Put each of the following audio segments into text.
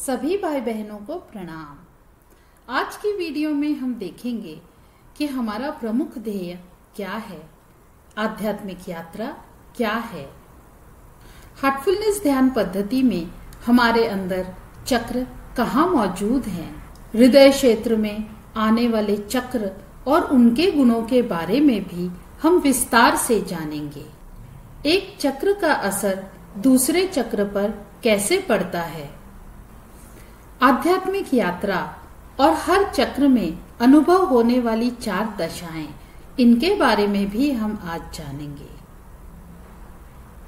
सभी भाई बहनों को प्रणाम। आज की वीडियो में हम देखेंगे कि हमारा प्रमुख ध्येय क्या है, आध्यात्मिक यात्रा क्या है। हार्टफुलनेस ध्यान पद्धति में हमारे अंदर चक्र कहाँ मौजूद हैं, हृदय क्षेत्र में आने वाले चक्र और उनके गुणों के बारे में भी हम विस्तार से जानेंगे। एक चक्र का असर दूसरे चक्र पर कैसे पड़ता है, आध्यात्मिक यात्रा और हर चक्र में अनुभव होने वाली 4 दशाएं, इनके बारे में भी हम आज जानेंगे।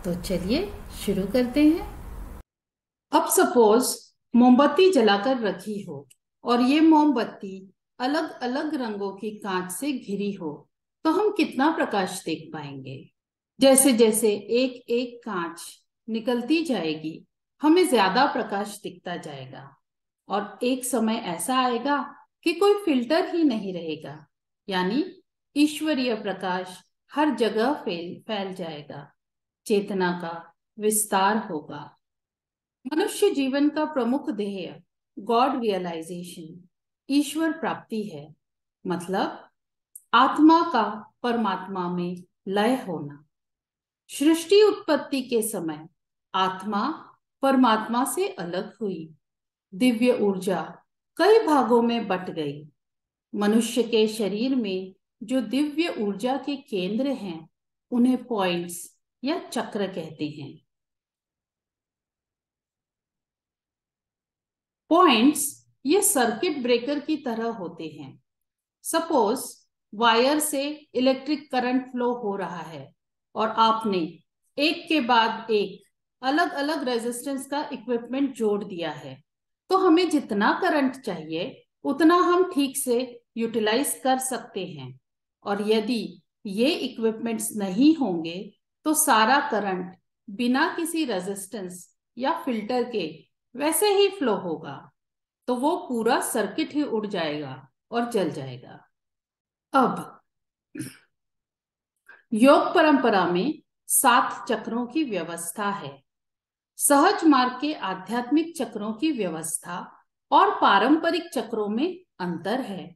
तो चलिए शुरू करते हैं। अब सपोज मोमबत्ती जलाकर रखी हो और ये मोमबत्ती अलग अलग रंगों की कांच से घिरी हो, तो हम कितना प्रकाश देख पाएंगे। जैसे जैसे एक एक कांच निकलती जाएगी, हमें ज्यादा प्रकाश दिखता जाएगा और एक समय ऐसा आएगा कि कोई फिल्टर ही नहीं रहेगा, यानी ईश्वरीय प्रकाश हर जगह फैल जाएगा, चेतना का विस्तार होगा। मनुष्य जीवन का प्रमुख ध्येय गॉड रियलाइजेशन, ईश्वर प्राप्ति है। मतलब आत्मा का परमात्मा में लय होना। सृष्टि उत्पत्ति के समय आत्मा परमात्मा से अलग हुई, दिव्य ऊर्जा कई भागों में बट गई। मनुष्य के शरीर में जो दिव्य ऊर्जा के केंद्र हैं, उन्हें पॉइंट्स या चक्र कहते हैं। पॉइंट्स ये सर्किट ब्रेकर की तरह होते हैं। सपोज वायर से इलेक्ट्रिक करंट फ्लो हो रहा है और आपने एक के बाद एक अलग अलग रेजिस्टेंस का इक्विपमेंट जोड़ दिया है, तो हमें जितना करंट चाहिए उतना हम ठीक से यूटिलाइज कर सकते हैं। और यदि ये इक्विपमेंट्स नहीं होंगे तो सारा करंट बिना किसी रेजिस्टेंस या फिल्टर के वैसे ही फ्लो होगा, तो वो पूरा सर्किट ही उड़ जाएगा और जल जाएगा। अब योग परंपरा में 7 चक्रों की व्यवस्था है। सहज मार्ग के आध्यात्मिक चक्रों की व्यवस्था और पारंपरिक चक्रों में अंतर है।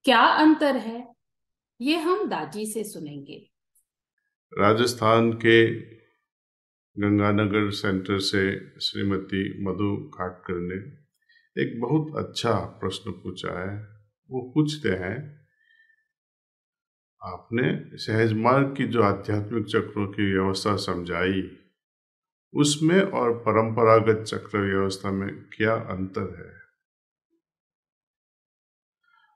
क्या अंतर है, ये हम दाजी से सुनेंगे। राजस्थान के गंगानगर सेंटर से श्रीमती मधु खाटकर ने एक बहुत अच्छा प्रश्न पूछा है। वो पूछते हैं, आपने सहज मार्ग की जो आध्यात्मिक चक्रों की व्यवस्था समझाई, उसमें और परंपरागत चक्र व्यवस्था में क्या अंतर है।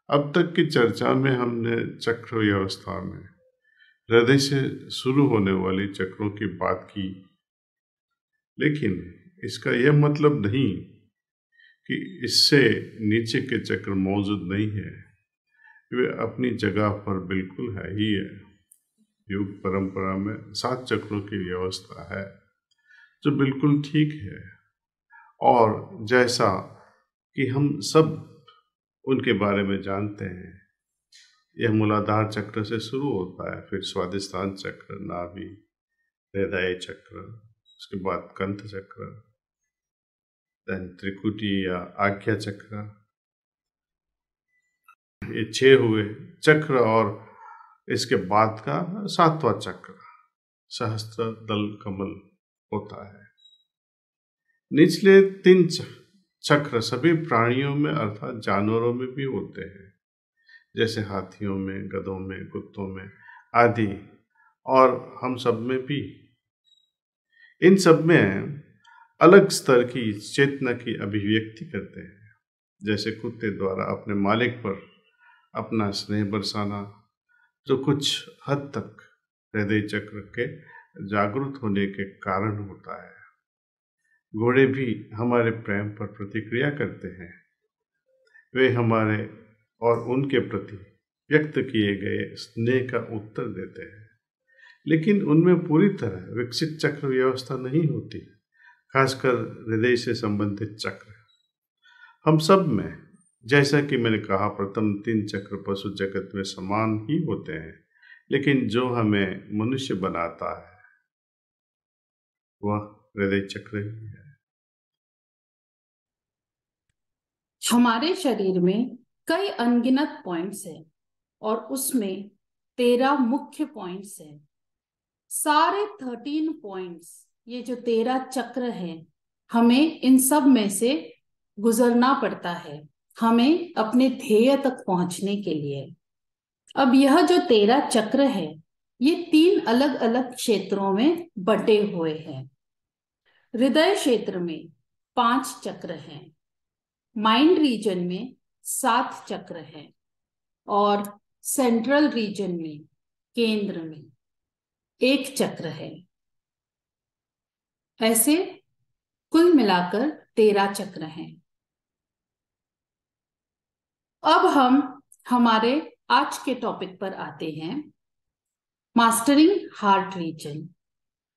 अब तक की चर्चा में हमने चक्र व्यवस्था में हृदय से शुरू होने वाली चक्रों की बात की, लेकिन इसका यह मतलब नहीं कि इससे नीचे के चक्र मौजूद नहीं है। वे अपनी जगह पर बिल्कुल है ही है। योग परंपरा में 7 चक्रों की व्यवस्था है जो बिल्कुल ठीक है, और जैसा कि हम सब उनके बारे में जानते हैं, यह मूलाधार चक्र से शुरू होता है, फिर स्वादिष्ठान चक्र, नाभि, हृदय चक्र, उसके बाद कंठ चक्र, देन त्रिकुटी या आज्ञा चक्र। ये 6 हुए चक्र, और इसके बाद का 7वां चक्र सहस्त्र दल कमल होता है। निचले 3 चक्र सभी प्राणियों में अर्थात जानवरों में भी होते हैं, जैसे हाथियों में, गधों में, कुत्तों में आदि, और हम सब में भी। इन सब में अलग स्तर की चेतना की अभिव्यक्ति करते हैं, जैसे कुत्ते द्वारा अपने मालिक पर अपना स्नेह बरसाना, जो कुछ हद तक हृदय चक्र के जागरूक होने के कारण होता है। घोड़े भी हमारे प्रेम पर प्रतिक्रिया करते हैं। वे हमारे और उनके प्रति व्यक्त किए गए स्नेह का उत्तर देते हैं, लेकिन उनमें पूरी तरह विकसित चक्र व्यवस्था नहीं होती, खासकर हृदय से संबंधित चक्र। हम सब में, जैसा कि मैंने कहा, प्रथम 3 चक्र पशु जगत में समान ही होते हैं, लेकिन जो हमें मनुष्य बनाता है वह हृदय चक्र ही है। हमारे शरीर में कई अनगिनत पॉइंट्स हैं और उसमें 13 मुख्य पॉइंट्स हैं। सारे 13 पॉइंट्स, ये जो 13 चक्र हैं, हमें इन सब में से गुजरना पड़ता है हमें अपने ध्येय तक पहुंचने के लिए। अब यह जो 13 चक्र है, ये 3 अलग अलग क्षेत्रों में बटे हुए हैं। हृदय क्षेत्र में 5 चक्र हैं, माइंड रीजन में 7 चक्र हैं और सेंट्रल रीजन में, केंद्र में 1 चक्र है। ऐसे कुल मिलाकर 13 चक्र हैं। अब हम हमारे आज के टॉपिक पर आते हैं, मास्टरिंग हार्ट रीजन।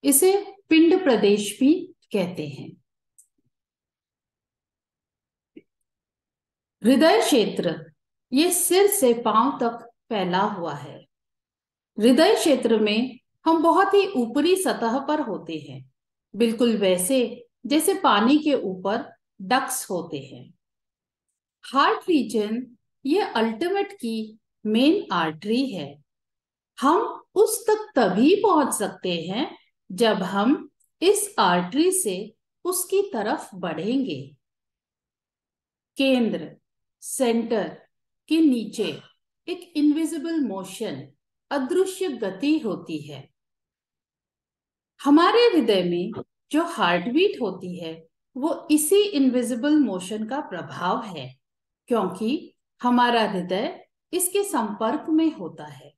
इसे पिंड प्रदेश भी कहते हैं। हृदय क्षेत्र ये सिर से पांव तक फैला हुआ है। हृदय क्षेत्र में हम बहुत ही ऊपरी सतह पर होते हैं, बिल्कुल वैसे जैसे पानी के ऊपर डक्स होते हैं। हार्ट रीजन ये अल्टीमेट की मेन आर्टरी है। हम उस तक तभी पहुंच सकते हैं जब हम इस आर्टरी से उसकी तरफ बढ़ेंगे। केंद्र, सेंटर के नीचे एक इनविजिबल मोशन, अदृश्य गति होती है। हमारे हृदय में जो हार्ट बीट होती है वो इसी इनविजिबल मोशन का प्रभाव है, क्योंकि हमारा हृदय इसके संपर्क में होता है।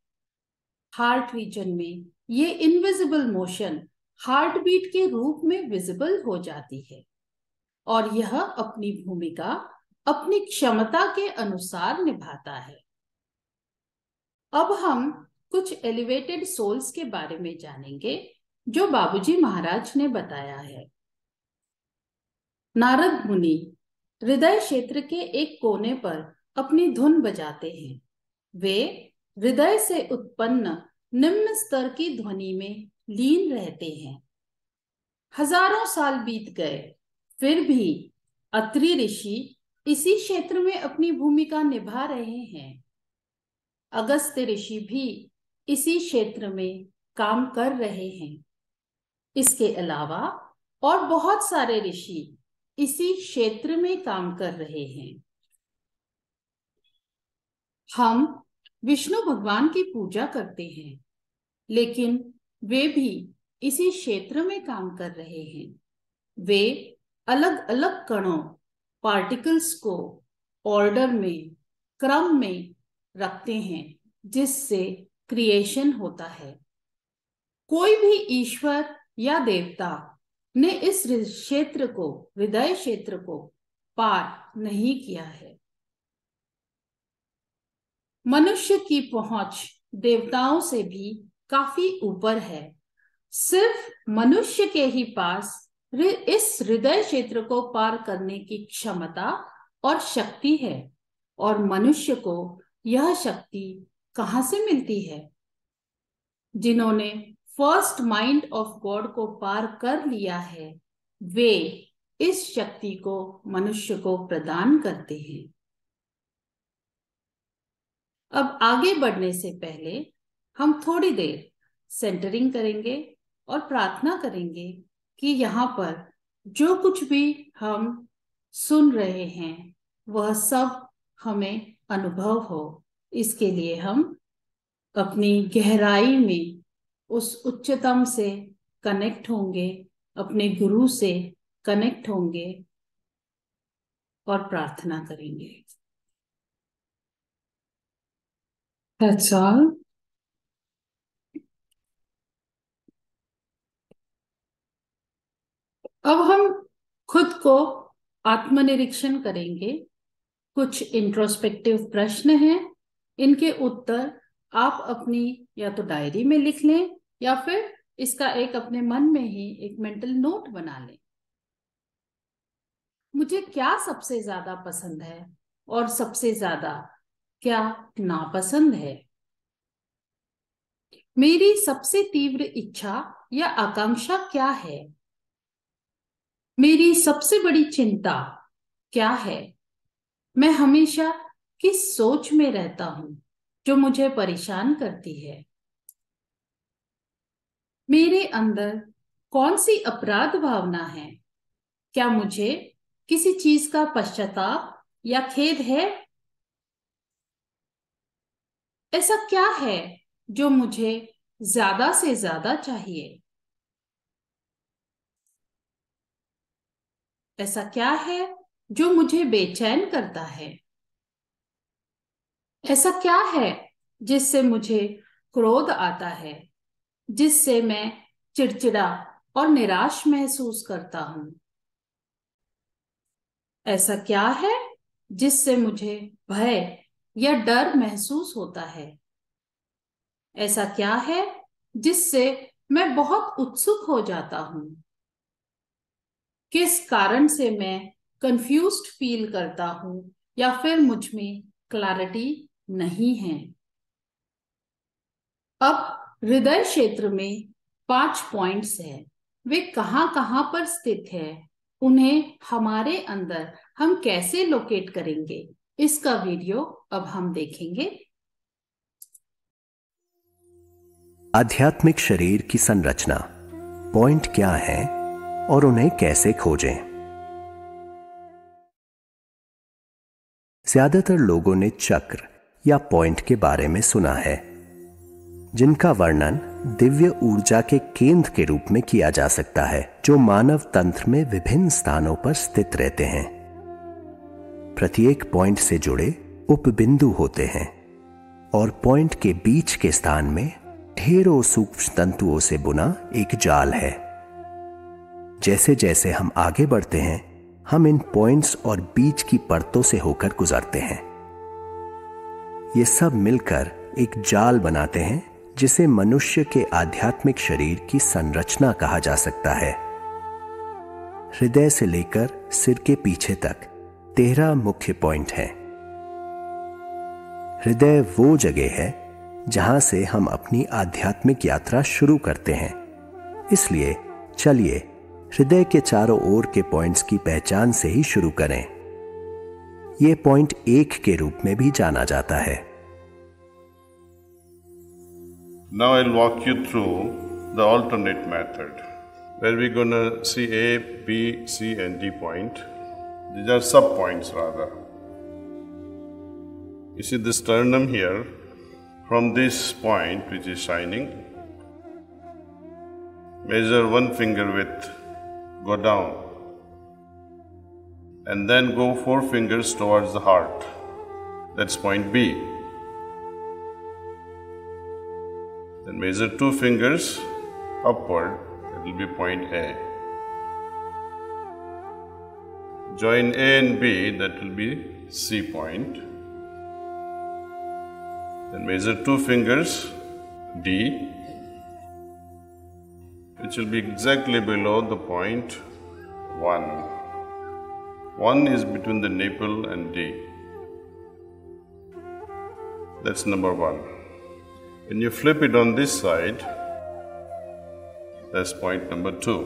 हार्ट रीजन में ये इनविजिबल मोशन हार्ट बीट के रूप में विजिबल हो जाती है और यह अपनी भूमिका अपनी क्षमता के अनुसार निभाता है। अब हम कुछ एलिवेटेड सोल्स के बारे में जानेंगे जो बाबूजी महाराज ने बताया है। नारद मुनि हृदय क्षेत्र के एक कोने पर अपनी धुन बजाते हैं। वे हृदय से उत्पन्न निम्न स्तर की ध्वनि में लीन रहते हैं। हजारों साल बीत गए, फिर भी अत्रि ऋषि इसी क्षेत्र में अपनी भूमिका निभा रहे हैं। अगस्त्य ऋषि भी इसी क्षेत्र में काम कर रहे हैं। इसके अलावा और बहुत सारे ऋषि इसी क्षेत्र में काम कर रहे हैं। हम विष्णु भगवान की पूजा करते हैं, लेकिन वे भी इसी क्षेत्र में काम कर रहे हैं। वे अलग अलग कणों, पार्टिकल्स को ऑर्डर में, क्रम में रखते हैं, जिससे क्रिएशन होता है। कोई भी ईश्वर या देवता ने इस क्षेत्र को, हृदय क्षेत्र को पार नहीं किया है। मनुष्य की पहुंच देवताओं से भी काफी ऊपर है। सिर्फ मनुष्य के ही पास इस हृदय क्षेत्र को पार करने की क्षमता और शक्ति है। और मनुष्य को यह शक्ति कहां से मिलती है? जिन्होंने फर्स्ट माइंड ऑफ गॉड को पार कर लिया है, वे इस शक्ति को मनुष्य को प्रदान करते हैं। अब आगे बढ़ने से पहले हम थोड़ी देर सेंटरिंग करेंगे और प्रार्थना करेंगे कि यहाँ पर जो कुछ भी हम सुन रहे हैं वह सब हमें अनुभव हो। इसके लिए हम अपनी गहराई में उस उच्चतम से कनेक्ट होंगे, अपने गुरु से कनेक्ट होंगे और प्रार्थना करेंगे। That's all. अब हम खुद को आत्मनिरीक्षण करेंगे। कुछ इंट्रोस्पेक्टिव प्रश्न हैं, इनके उत्तर आप अपनी या तो डायरी में लिख लें या फिर इसका एक अपने मन में ही एक मेंटल नोट बना लें। मुझे क्या सबसे ज्यादा पसंद है और सबसे ज्यादा क्या नापसंद है? मेरी सबसे तीव्र इच्छा या आकांक्षा क्या है? मेरी सबसे बड़ी चिंता क्या है? मैं हमेशा किस सोच में रहता हूं जो मुझे परेशान करती है? मेरे अंदर कौन सी अपराध भावना है? क्या मुझे किसी चीज का पश्चाताप या खेद है? ऐसा क्या है जो मुझे ज्यादा से ज्यादा चाहिए? ऐसा क्या है जो मुझे बेचैन करता है? ऐसा क्या है जिससे मुझे क्रोध आता है, जिससे मैं चिड़चिड़ा और निराश महसूस करता हूं? ऐसा क्या है जिससे मुझे भय या डर महसूस होता है? ऐसा क्या है जिससे मैं बहुत उत्सुक हो जाता हूं? किस कारण से मैं कंफ्यूज्ड फील करता हूं या फिर मुझ में क्लैरिटी नहीं है? अब हृदय क्षेत्र में 5 पॉइंट्स हैं। वे कहाँ कहाँ पर स्थित है? उन्हें हमारे अंदर हम कैसे लोकेट करेंगे? इसका वीडियो अब हम देखेंगे। आध्यात्मिक शरीर की संरचना, पॉइंट क्या है और उन्हें कैसे खोजें? ज्यादातर लोगों ने चक्र या पॉइंट के बारे में सुना है, जिनका वर्णन दिव्य ऊर्जा के केंद्र के रूप में किया जा सकता है, जो मानव तंत्र में विभिन्न स्थानों पर स्थित रहते हैं। प्रत्येक पॉइंट से जुड़े उपबिंदु होते हैं और पॉइंट के बीच के स्थान में ढेरों सूक्ष्म तंतुओं से बुना एक जाल है। जैसे जैसे हम आगे बढ़ते हैं, हम इन पॉइंट्स और बीच की परतों से होकर गुजरते हैं। ये सब मिलकर एक जाल बनाते हैं, जिसे मनुष्य के आध्यात्मिक शरीर की संरचना कहा जा सकता है। हृदय से लेकर सिर के पीछे तक 13 मुख्य पॉइंट हैं। हृदय वो जगह है जहां से हम अपनी आध्यात्मिक यात्रा शुरू करते हैं। इसलिए चलिए हृदय के चारों ओर के पॉइंट्स की पहचान से ही शुरू करें। यह पॉइंट 1 के रूप में भी जाना जाता है। Now I'll walk you through the alternate method, where we're going to see A, B, C and D point. These are sub-points rather. You see this sternum here, from this point which is shining, measure 1 finger width, go down, and then go 4 fingers towards the heart. That's point B. Then measure 2 fingers upward, it will be point A. Join A and B, that will be C point. Then measure 2 fingers D, which will be exactly below the point 1. 1 is between the nipple and D. That's number 1. When you flip it on this side, that's point number 2.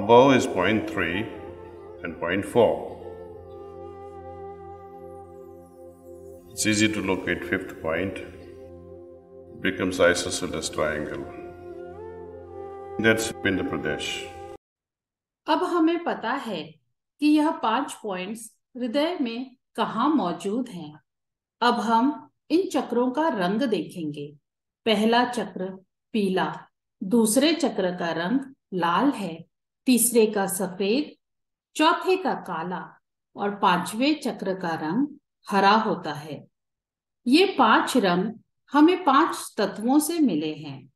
Above is point 3 and point 4. It's easy to locate 5th point. It becomes isosceles triangle. That's Andhra Pradesh. अब हमें पता है कि यह 5 points हृदय में कहाँ मौजूद हैं। अब हम इन चक्रों का रंग देखेंगे। पहला चक्र पीला, दूसरे चक्र का रंग लाल है, तीसरे का सफेद, चौथे का काला और 5वें चक्र का रंग हरा होता है। ये 5 रंग हमें 5 तत्वों से मिले हैं।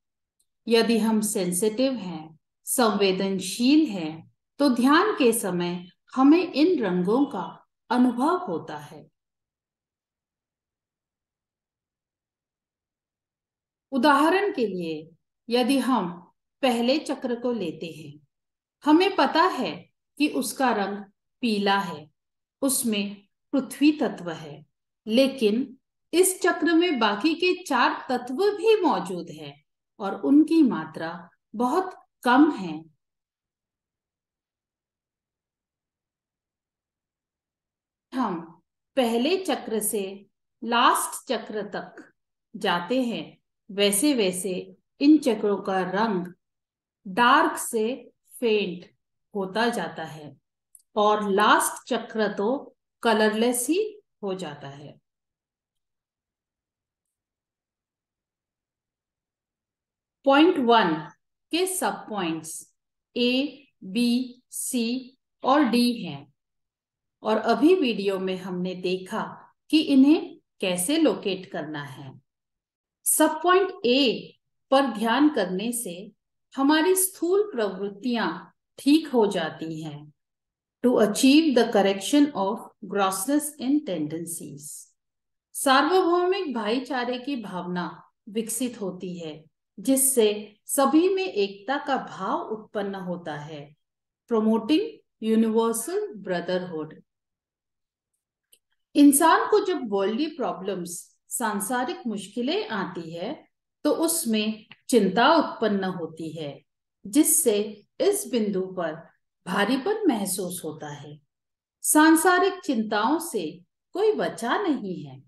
यदि हम सेंसिटिव हैं, संवेदनशील हैं, तो ध्यान के समय हमें इन रंगों का अनुभव होता है। उदाहरण के लिए, यदि हम पहले चक्र को लेते हैं, हमें पता है कि उसका रंग पीला है, उसमें पृथ्वी तत्व है, लेकिन इस चक्र में बाकी के 4 तत्व भी मौजूद हैं और उनकी मात्रा बहुत कम है। हम पहले चक्र से लास्ट चक्र तक जाते हैं, वैसे वैसे इन चक्रों का रंग डार्क से फेंट होता जाता है और लास्ट चक्र तो कलरलेस ही हो जाता है। पॉइंट 1 के सब पॉइंट्स A, B, C और D हैं और अभी वीडियो में हमने देखा कि इन्हें कैसे लोकेट करना है। सब पॉइंट A पर ध्यान करने से हमारी स्थूल प्रवृत्तियां ठीक हो जाती हैं to achieve the correction of grossness in tendencies. सार्वभौमिक भाईचारे की भावना विकसित होती है जिससे सभी में एकता का भाव उत्पन्न होता है, प्रोमोटिंग यूनिवर्सल ब्रदरहुड। इंसान को जब वर्ल्डली प्रॉब्लम्स, सांसारिक मुश्किलें आती है तो उसमें चिंता उत्पन्न होती है जिससे इस बिंदु पर भारीपन महसूस होता है। सांसारिक चिंताओं से कोई बचा नहीं है।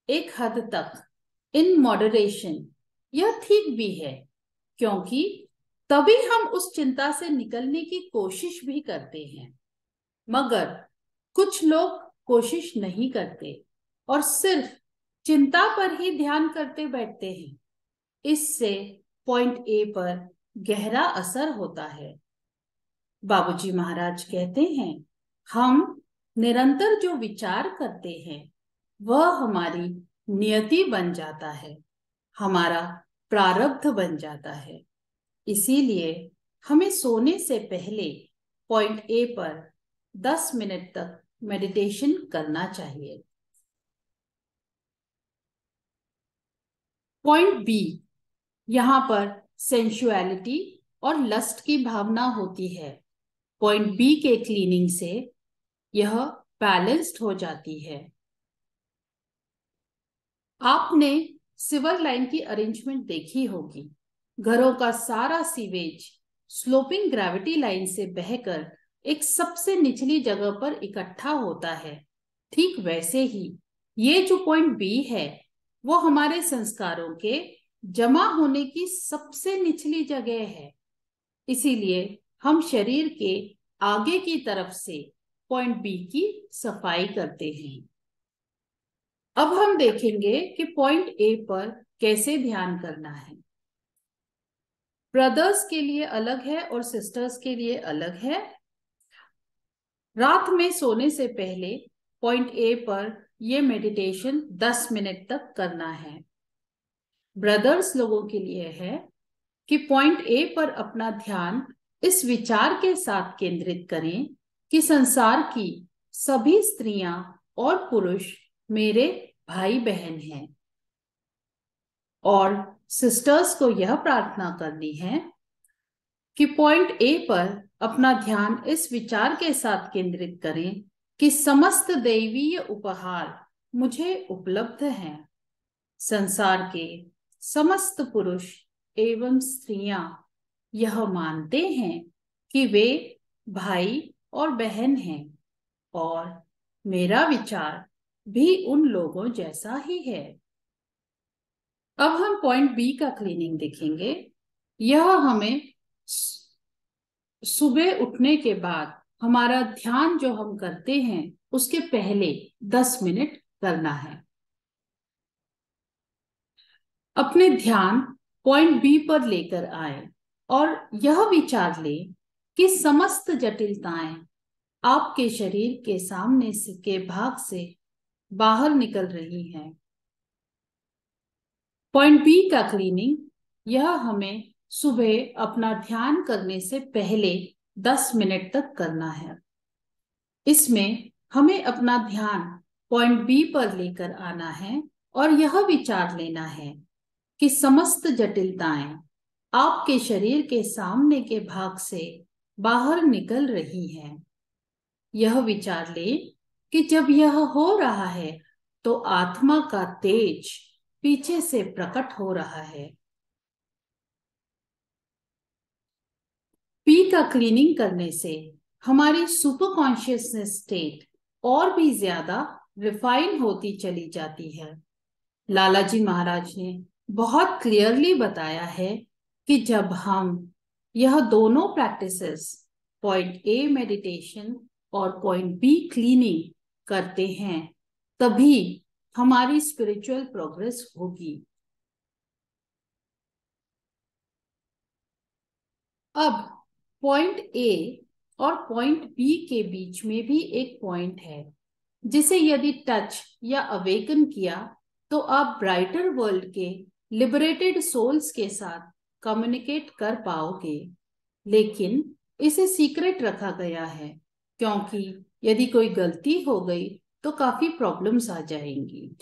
एक हद तक इन मॉडरेशन यह ठीक भी है, क्योंकि तभी हम उस चिंता से निकलने की कोशिश भी करते हैं। मगर कुछ लोग कोशिश नहीं करते और सिर्फ चिंता पर ही ध्यान करते बैठते हैं। इससे पॉइंट ए पर गहरा असर होता है। बाबूजी महाराज कहते हैं, हम निरंतर जो विचार करते हैं वह हमारी नियति बन जाता है, हमारा प्रारब्ध बन जाता है। इसीलिए हमें सोने से पहले पॉइंट ए पर 10 मिनट तक मेडिटेशन करना चाहिए। पॉइंट बी, यहां पर सेंसुअलिटी और लस्ट की भावना होती है। पॉइंट बी के क्लीनिंग से यह बैलेंस्ड हो जाती है। आपने सिवर लाइन की अरेंजमेंट देखी होगी। घरों का सारा सीवेज स्लोपिंग ग्रेविटी लाइन से बहकर एक सबसे निचली जगह पर इकट्ठा होता है। ठीक वैसे ही ये जो पॉइंट बी है वो हमारे संस्कारों के जमा होने की सबसे निचली जगह है। इसीलिए हम शरीर के आगे की तरफ से पॉइंट बी की सफाई करते हैं। अब हम देखेंगे कि पॉइंट ए पर कैसे ध्यान करना है। ब्रदर्स के लिए अलग है और सिस्टर्स के लिए अलग है। रात में सोने से पहले पॉइंट ए पर यह मेडिटेशन 10 मिनट तक करना है। ब्रदर्स लोगों के लिए है कि पॉइंट ए पर अपना ध्यान इस विचार के साथ केंद्रित करें कि संसार की सभी स्त्रियां और पुरुष मेरे भाई बहन हैं। और सिस्टर्स को यह प्रार्थना करनी है कि पॉइंट ए पर अपना ध्यान इस विचार के साथ केंद्रित करें कि समस्त दैवीय उपहार मुझे उपलब्ध हैं। संसार के समस्त पुरुष एवं स्त्रियां यह मानते हैं कि वे भाई और बहन हैं और मेरा विचार भी उन लोगों जैसा ही है। अब हम पॉइंट बी का क्लीनिंग देखेंगे। यह हमें सुबह उठने के बाद हमारा ध्यान जो हम करते हैं उसके पहले 10 मिनट करना है। अपने ध्यान पॉइंट बी पर लेकर आए और यह विचार ले कि समस्त जटिलताएं आपके शरीर के सामने के भाग से बाहर निकल रही हैं। पॉइंट बी का क्लीनिंग यह हमें सुबह अपना ध्यान करने से पहले 10 मिनट तक करना है। इसमें हमें अपना ध्यान पॉइंट बी पर लेकर आना है और यह विचार लेना है कि समस्त जटिलताएं आपके शरीर के सामने के भाग से बाहर निकल रही हैं। यह विचार ले कि जब यह हो रहा है तो आत्मा का तेज पीछे से प्रकट हो रहा है। पी का क्लीनिंग करने से हमारी सुपर कॉन्शियसनेस स्टेट और भी ज्यादा रिफाइन होती चली जाती है। लालाजी महाराज ने बहुत क्लियरली बताया है कि जब हम यह दोनों प्रैक्टिसेस, पॉइंट ए मेडिटेशन और पॉइंट बी क्लीनिंग करते हैं, तभी हमारी स्पिरिचुअल प्रोग्रेस होगी। अब पॉइंट ए और पॉइंट बी के बीच में भी एक पॉइंट है, जिसे यदि टच या अवेकन किया तो आप ब्राइटर वर्ल्ड के लिबरेटेड सोल्स के साथ कम्युनिकेट कर पाओगे। लेकिन इसे सीक्रेट रखा गया है, क्योंकि यदि कोई गलती हो गई तो काफी प्रॉब्लम्स आ जाएंगी।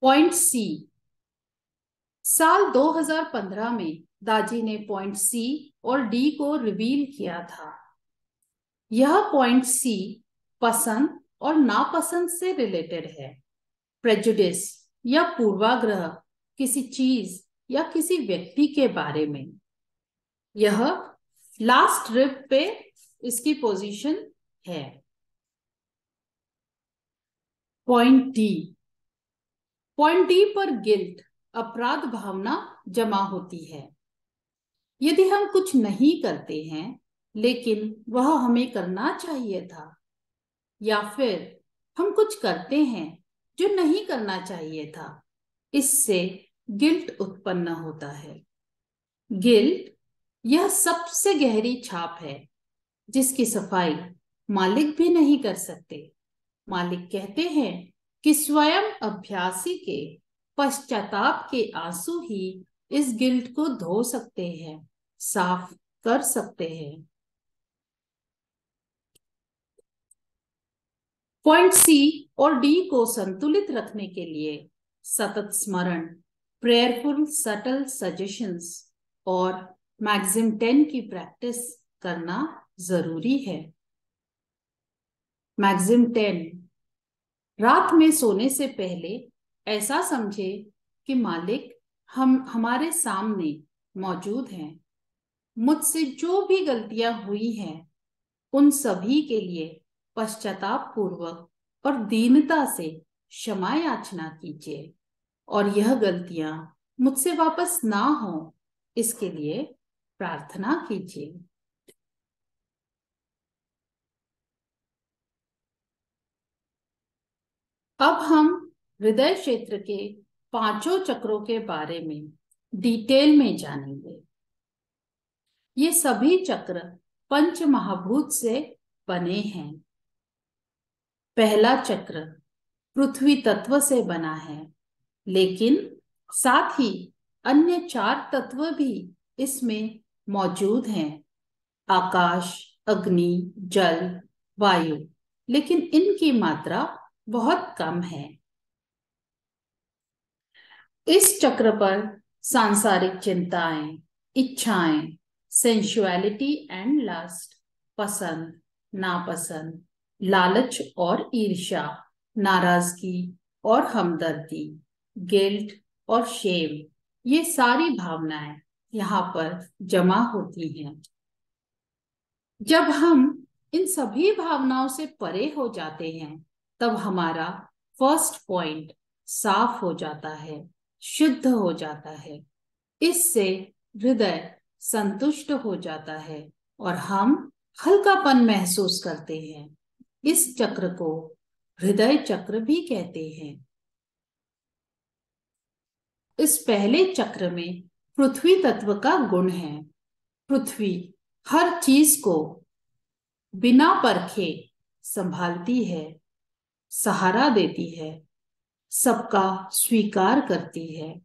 Point C. साल 2015 में दाजी ने पॉइंट सी और डी को रिवील किया था। यह पॉइंट सी पसंद और नापसंद से रिलेटेड है। प्रेजुडिस या पूर्वाग्रह किसी चीज या किसी व्यक्ति के बारे में। यह लास्ट रिब पे इसकी पोजीशन है। Point D. पॉइंट डी पर गिल्ट, अपराध भावना जमा होती है। यदि हम कुछ नहीं करते हैं लेकिन वह हमें करना चाहिए था, या फिर हम कुछ करते हैं जो नहीं करना चाहिए था, इससे गिल्ट उत्पन्न होता है। गिल्ट यह सबसे गहरी छाप है जिसकी सफाई मालिक भी नहीं कर सकते। मालिक कहते हैं कि स्वयं अभ्यासी के पश्चाताप के आंसू ही इस गिल्ट को धो सकते हैं, साफ कर सकते हैं। पॉइंट सी और डी को संतुलित रखने के लिए सतत स्मरण, प्रेयरफुल सटल सजेशंस और मैक्सिम 10 की प्रैक्टिस करना जरूरी है। मैक्सिम 10। रात में सोने से पहले ऐसा समझे कि मालिक हमारे सामने मौजूद हैं। मुझसे जो भी गलतियां हुई हैं उन सभी के लिए पश्चाताप पूर्वक और दीनता से क्षमा याचना कीजिए, और यह गलतियां मुझसे वापस ना हो इसके लिए प्रार्थना कीजिए। अब हम हृदय क्षेत्र के 5 चक्रों के बारे में डिटेल में जानेंगे। ये सभी चक्र पंच महाभूत से बने हैं। पहला चक्र पृथ्वी तत्व से बना है, लेकिन साथ ही अन्य 4 तत्व भी इसमें मौजूद हैं। आकाश, अग्नि, जल, वायु, लेकिन इनकी मात्रा बहुत कम है। इस चक्र पर सांसारिक चिंताएं, इच्छाएं, सेंसुअलिटी एंड लस्ट, पसंद, नापसंद, लालच और ईर्ष्या, नाराजगी और हमदर्दी, गिल्ट और शेम, ये सारी भावनाएं यहाँ पर जमा होती हैं। जब हम इन सभी भावनाओं से परे हो जाते हैं, तब हमारा फर्स्ट पॉइंट साफ हो जाता है, शुद्ध हो जाता है। इससे हृदय संतुष्ट हो जाता है और हम हल्कापन महसूस करते हैं। इस चक्र को हृदय चक्र भी कहते हैं। इस पहले चक्र में पृथ्वी तत्व का गुण है। पृथ्वी हर चीज को बिना परखे संभालती है, सहारा देती है, सबका स्वीकार करती है।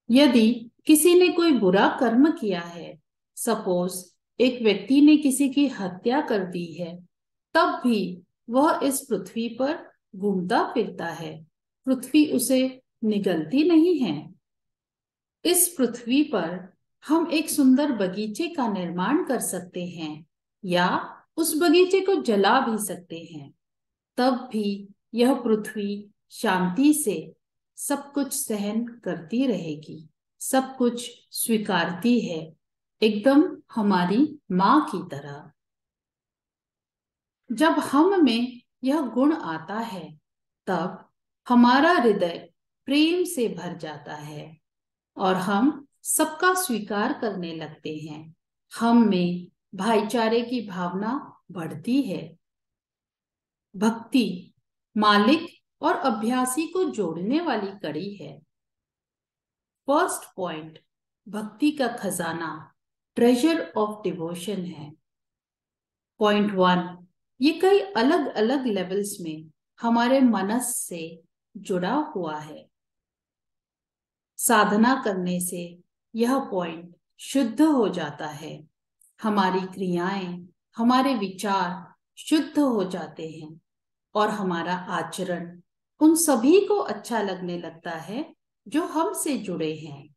यदि किसी ने कोई बुरा कर्म किया है, सपोज एक व्यक्ति ने किसी की हत्या कर दी है, तब भी वह इस पृथ्वी पर घूमता फिरता है। पृथ्वी उसे निगलती नहीं है। इस पृथ्वी पर हम एक सुंदर बगीचे का निर्माण कर सकते हैं या उस बगीचे को जला भी सकते हैं, तब भी यह पृथ्वी शांति से सब कुछ सहन करती रहेगी, सब कुछ स्वीकारती है, एकदम हमारी माँ की तरह। जब हम में यह गुण आता है तब हमारा हृदय प्रेम से भर जाता है और हम सबका स्वीकार करने लगते हैं। हम में भाईचारे की भावना बढ़ती है। भक्ति मालिक और अभ्यासी को जोड़ने वाली कड़ी है। फर्स्ट पॉइंट, भक्ति का खजाना, ट्रेजर ऑफ डिवोशन है। पॉइंट 1, ये कई अलग अलग लेवल्स में हमारे मनस से जुड़ा हुआ है। साधना करने से यह पॉइंट शुद्ध हो जाता है। हमारी क्रियाएं, हमारे विचार शुद्ध हो जाते हैं और हमारा आचरण उन सभी को अच्छा लगने लगता है जो हमसे जुड़े हैं।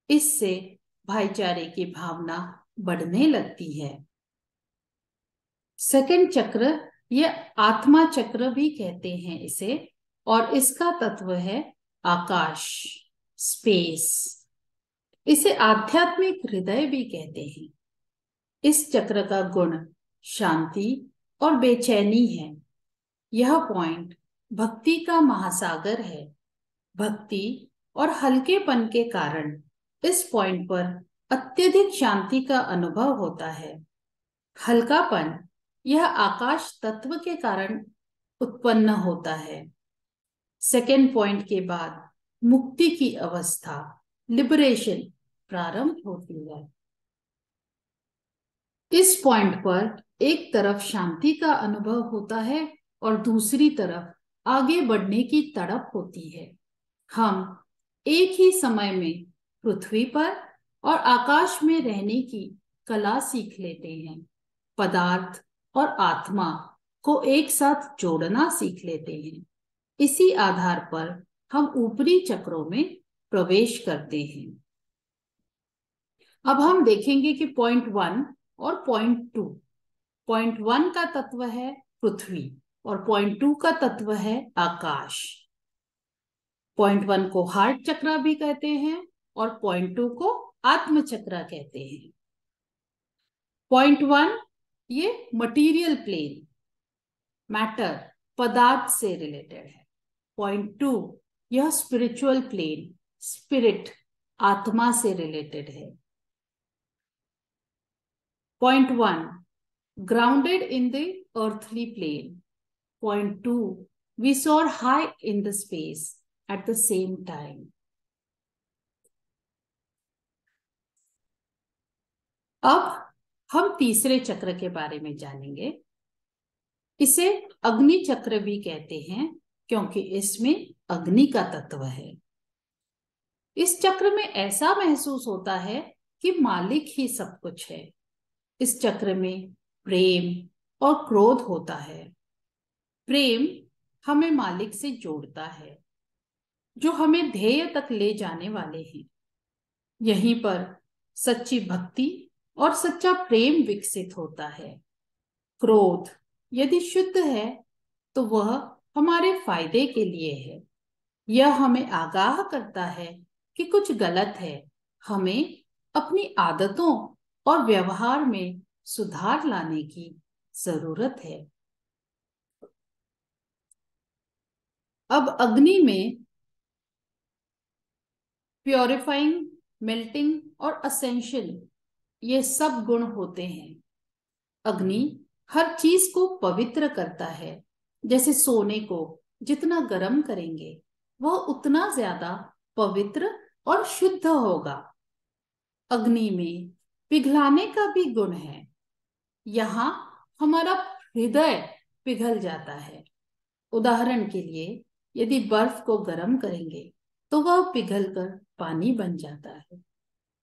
इससे भाईचारे की भावना बढ़ने लगती है। सेकंड चक्र, ये आत्मा चक्र भी कहते हैं इसे, और इसका तत्व है आकाश, स्पेस। इसे आध्यात्मिक हृदय भी कहते हैं। इस चक्र का गुण शांति और बेचैनी है। यह पॉइंट भक्ति का महासागर है। भक्ति और हल्केपन के कारण इस पॉइंट पर अत्यधिक शांति का अनुभव होता है। हल्कापन यह आकाश तत्व के कारण उत्पन्न होता है। सेकेंड पॉइंट के बाद मुक्ति की अवस्था, लिबरेशन, प्रारंभ होती है। इस पॉइंट पर एक तरफ शांति का अनुभव होता है और दूसरी तरफ आगे बढ़ने की तड़प होती है। हम एक ही समय में पृथ्वी पर और आकाश में रहने की कला सीख लेते हैं। पदार्थ और आत्मा को एक साथ जोड़ना सीख लेते हैं। इसी आधार पर हम ऊपरी चक्रों में प्रवेश करते हैं। अब हम देखेंगे कि पॉइंट 1 और पॉइंट 2। पॉइंट 1 का तत्व है पृथ्वी और पॉइंट 2 का तत्व है आकाश। पॉइंट 1 को हार्ट चक्र भी कहते हैं और पॉइंट 2 को आत्म चक्र कहते हैं। पॉइंट 1 ये मटीरियल प्लेन, मैटर, पदार्थ से रिलेटेड है। पॉइंट 2 यह स्पिरिचुअल प्लेन, स्पिरिट, आत्मा से रिलेटेड है। Point 1 grounded in the earthly plane. Point 2 we soar high in the space at the same time. अब हम तीसरे चक्र के बारे में जानेंगे। इसे अग्नि चक्र भी कहते हैं क्योंकि इसमें अग्नि का तत्व है। इस चक्र में ऐसा महसूस होता है कि मालिक ही सब कुछ है। इस चक्र में प्रेम और क्रोध होता है। प्रेम हमें मालिक से जोड़ता है, जो हमें ध्येय तक ले जाने वाले हैं। यहीं पर सच्ची भक्ति और सच्चा प्रेम विकसित होता है। क्रोध यदि शुद्ध है तो वह हमारे फायदे के लिए है। यह हमें आगाह करता है कि कुछ गलत है। हमें अपनी आदतों और व्यवहार में सुधार लाने की जरूरत है। अब अग्नि में प्योरिफाइंग, मेल्टिंग और असेंशियल ये सब गुण होते हैं। अग्नि हर चीज को पवित्र करता है। जैसे सोने को जितना गर्म करेंगे वह उतना ज्यादा पवित्र और शुद्ध होगा। अग्नि में पिघलाने का भी गुण है। यहाँ हमारा हृदय पिघल जाता है। उदाहरण के लिए यदि बर्फ को गर्म करेंगे तो वह पिघलकर पानी बन जाता है।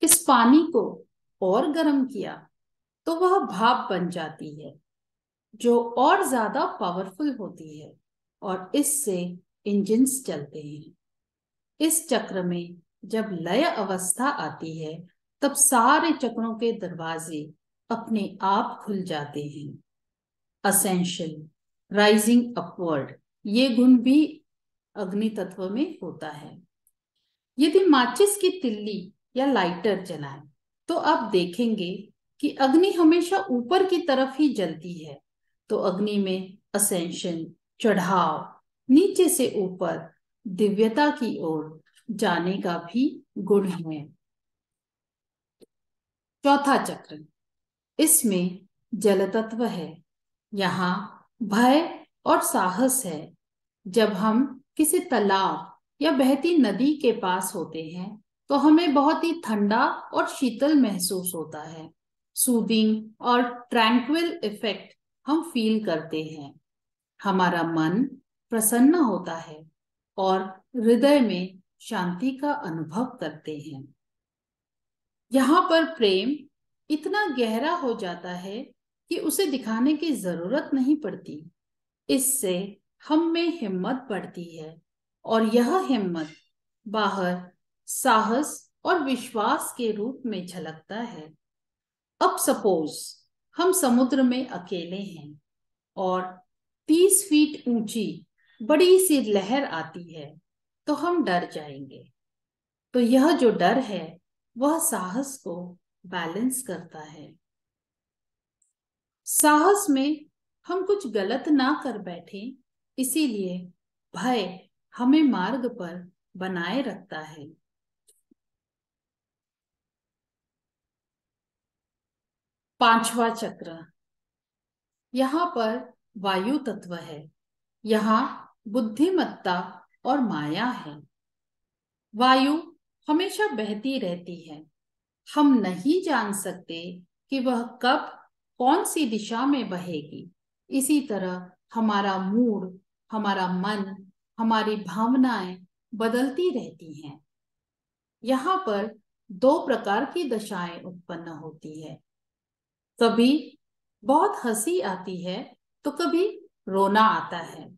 इस पानी को और गर्म किया तो वह भाप बन जाती है, जो और ज्यादा पावरफुल होती है और इससे इंजन्स चलते हैं। इस चक्र में जब लय अवस्था आती है तब सारे चक्रों के दरवाजे अपने आप खुल जाते हैं। असेंशियल, राइजिंग अपवर्ड, ये गुण भी अग्नि तत्व में होता है। यदि माचिस की तिल्ली या लाइटर जलाएं तो आप देखेंगे कि अग्नि हमेशा ऊपर की तरफ ही जलती है। तो अग्नि में असेंशन, चढ़ाव, नीचे से ऊपर, दिव्यता की ओर जाने का भी गुण है। चौथा चक्र, इसमें जल तत्व है। यहाँ भय और साहस है। जब हम किसी तालाब या बहती नदी के पास होते हैं तो हमें बहुत ही ठंडा और शीतल महसूस होता है। सूदिंग और ट्रैंक्विल इफेक्ट हम फील करते हैं। हमारा मन प्रसन्न होता है और हृदय में शांति का अनुभव करते हैं। यहाँ पर प्रेम इतना गहरा हो जाता है कि उसे दिखाने की जरूरत नहीं पड़ती। इससे हम में हिम्मत बढ़ती है और यह हिम्मत बाहर साहस और विश्वास के रूप में झलकता है। अब सपोज हम समुद्र में अकेले हैं और 30 फीट ऊंची बड़ी सी लहर आती है तो हम डर जाएंगे। तो यह जो डर है वह साहस को बैलेंस करता है। साहस में हम कुछ गलत ना कर बैठे, इसीलिए भय हमें मार्ग पर बनाए रखता है। पांचवा चक्र, यहाँ पर वायु तत्व है। यहाँ बुद्धिमत्ता और माया है। वायु हमेशा बहती रहती है। हम नहीं जान सकते कि वह कब कौन सी दिशा में बहेगी। इसी तरह हमारा मूड, हमारा मन, हमारी भावनाएं बदलती रहती हैं। यहाँ पर 2 प्रकार की दशाएं उत्पन्न होती है। कभी बहुत हंसी आती है तो कभी रोना आता है।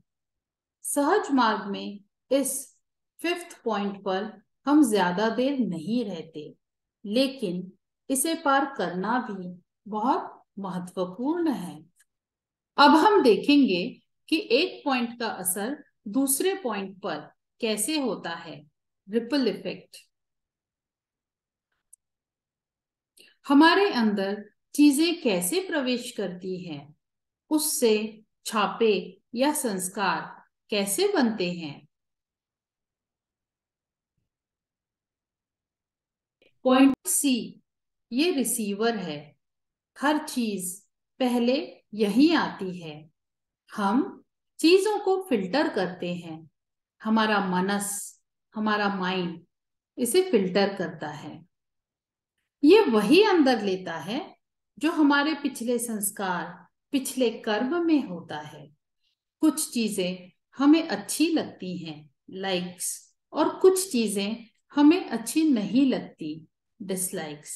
सहज मार्ग में इस 5th पॉइंट पर हम ज्यादा देर नहीं रहते, लेकिन इसे पार करना भी बहुत महत्वपूर्ण है। अब हम देखेंगे कि एक पॉइंट का असर दूसरे पॉइंट पर कैसे होता है। Ripple effect. हमारे अंदर चीजें कैसे प्रवेश करती हैं, उससे छापे या संस्कार कैसे बनते हैं। पॉइंट सी, ये रिसीवर है। हर चीज पहले यही आती है। हम चीजों को फिल्टर करते हैं। हमारा मनस, हमारा माइंड इसे फिल्टर करता है। ये वही अंदर लेता है जो हमारे पिछले संस्कार, पिछले कर्म में होता है। कुछ चीजें हमें अच्छी लगती हैं, लाइक्स, और कुछ चीजें हमें अच्छी नहीं लगती, डिसलाइक्स।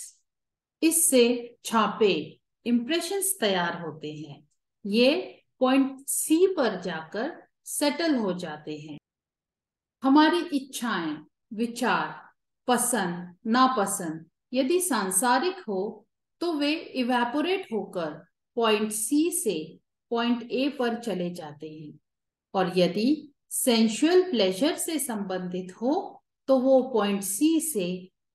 इससे छापे, इंप्रेशंस तैयार होते हैं। ये पॉइंट सी पर जाकर सेटल हो जाते हैं। हमारी इच्छाएं, विचार, पसंद नापसंद यदि सांसारिक हो तो वे इवेपोरेट होकर पॉइंट सी से पॉइंट ए पर चले जाते हैं, और यदि सेंसुअल प्लेजर से संबंधित हो तो वो पॉइंट सी से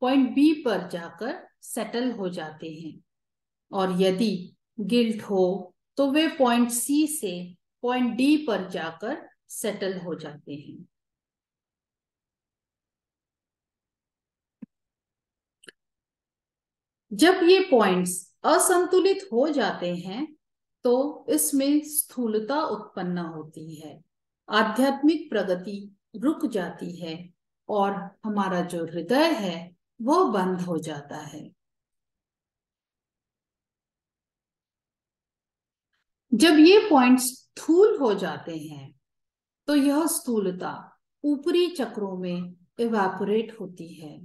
पॉइंट बी पर जाकर सेटल हो जाते हैं, और यदि गिल्ट हो तो वे पॉइंट सी से पॉइंट डी पर जाकर सेटल हो जाते हैं। जब ये पॉइंट्स असंतुलित हो जाते हैं तो इसमें स्थूलता उत्पन्न होती है, आध्यात्मिक प्रगति रुक जाती है और हमारा जो हृदय है वह बंद हो जाता है। जब ये पॉइंट्स स्थूल हो जाते हैं तो यह स्थूलता ऊपरी चक्रों में इवेपोरेट होती है।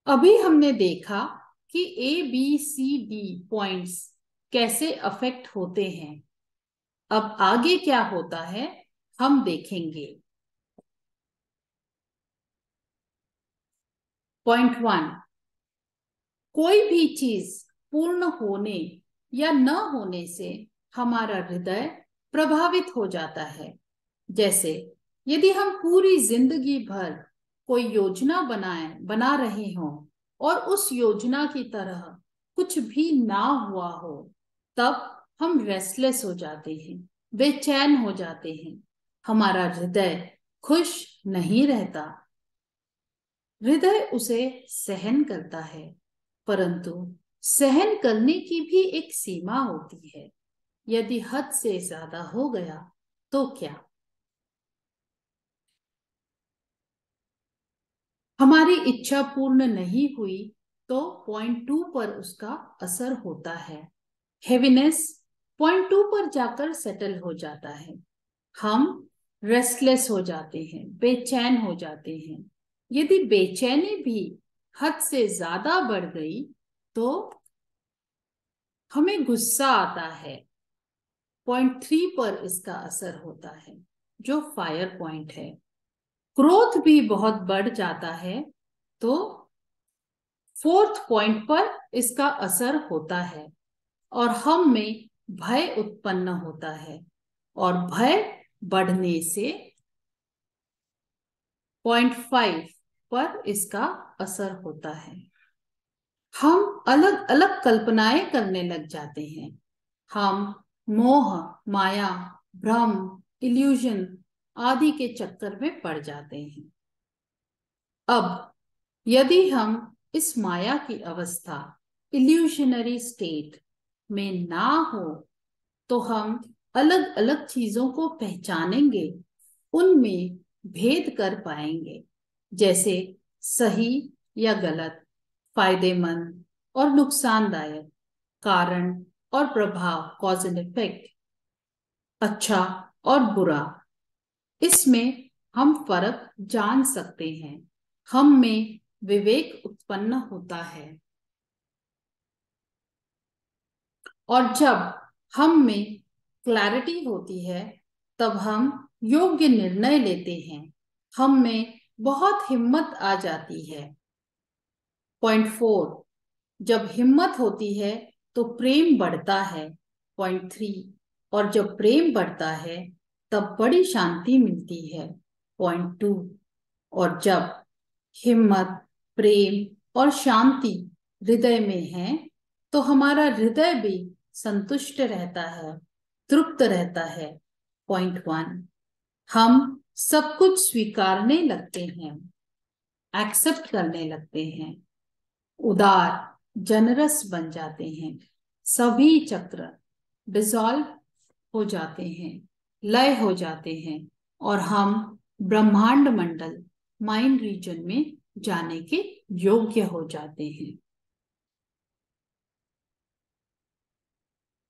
अभी हमने देखा कि A B C D points कैसे अफेक्ट होते हैं। अब आगे क्या होता है हम देखेंगे। पॉइंट 1, कोई भी चीज पूर्ण होने या न होने से हमारा हृदय प्रभावित हो जाता है। जैसे यदि हम पूरी जिंदगी भर कोई योजना बना रहे हों और उस योजना की तरह कुछ भी ना हुआ हो, तब हम रेस्टलेस हो जाते हैं, बेचैन हो जाते हैं। हमारा हृदय खुश नहीं रहता। हृदय उसे सहन करता है, परंतु सहन करने की भी एक सीमा होती है। यदि हद से ज्यादा हो गया तो क्या? हमारी इच्छा पूर्ण नहीं हुई तो पॉइंट 2 पर उसका असर होता है। हेवीनेस पॉइंट 2 पर जाकर सेटल हो जाता है। हम रेस्टलेस हो जाते हैं, बेचैन हो जाते हैं। यदि बेचैनी भी हद से ज्यादा बढ़ गई तो हमें गुस्सा आता है। पॉइंट 3 पर इसका असर होता है, जो फायर पॉइंट है। क्रोध भी बहुत बढ़ जाता है तो 4th पॉइंट पर इसका असर होता है और हम में भय उत्पन्न होता है, और भय बढ़ने से पॉइंट 5 पर इसका असर होता है। हम अलग अलग कल्पनाएं करने लग जाते हैं। हम मोह, माया, भ्रम, इल्यूजन आदि के चक्कर में पड़ जाते हैं। अब यदि हम इस माया की अवस्था, इल्यूशनरी स्टेट में ना हो, तो हम अलग अलग चीजों को पहचानेंगे, उनमें भेद कर पाएंगे, जैसे सही या गलत, फायदेमंद और नुकसानदायक, कारण और प्रभाव, कॉज एंड इफेक्ट, अच्छा और बुरा। इसमें हम फर्क जान सकते हैं। हम में विवेक उत्पन्न होता है, और जब हम में क्लैरिटी होती है तब हम योग्य निर्णय लेते हैं। हम में बहुत हिम्मत आ जाती है। पॉइंट 4, जब हिम्मत होती है तो प्रेम बढ़ता है। पॉइंट 3, और जब प्रेम बढ़ता है तब बड़ी शांति मिलती है। पॉइंट 2, और जब हिम्मत, प्रेम और शांति हृदय में है तो हमारा हृदय भी संतुष्ट रहता है, तृप्त रहता है। पॉइंट 1, हम सब कुछ स्वीकारने लगते हैं, एक्सेप्ट करने लगते हैं, उदार, जनरस बन जाते हैं। सभी चक्र डिसॉल्व हो जाते हैं, लय हो जाते हैं, और हम ब्रह्मांड मंडल, माइंड रीजन में जाने के योग्य हो जाते हैं।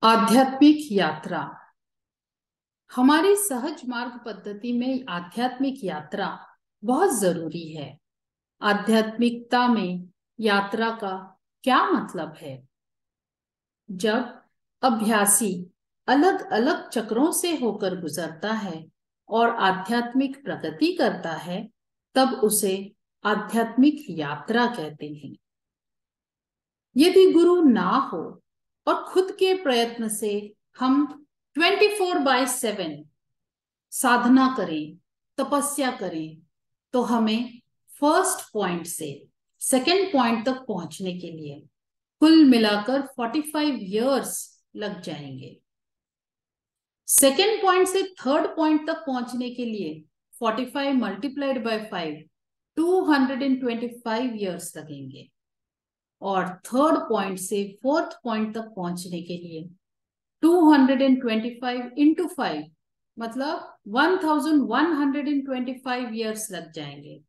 आध्यात्मिक यात्रा। हमारी सहज मार्ग पद्धति में आध्यात्मिक यात्रा बहुत जरूरी है। आध्यात्मिकता में यात्रा का क्या मतलब है? जब अभ्यासी अलग अलग चक्रों से होकर गुजरता है और आध्यात्मिक प्रगति करता है, तब उसे आध्यात्मिक यात्रा कहते हैं। यदि गुरु ना हो और खुद के प्रयत्न से हम 24/7 साधना करें, तपस्या करें, तो हमें फर्स्ट पॉइंट से सेकंड पॉइंट तक पहुंचने के लिए कुल मिलाकर 45 इयर्स लग जाएंगे। सेकेंड पॉइंट से थर्ड पॉइंट तक पहुंचने के लिए 45 मल्टीप्लाइड बाय 5, 225 इयर्स लगेंगे। और थर्ड पॉइंट से फोर्थ पॉइंट तक पहुंचने के लिए 225 इंटू 5 मतलब 1125 इयर्स लग जाएंगे।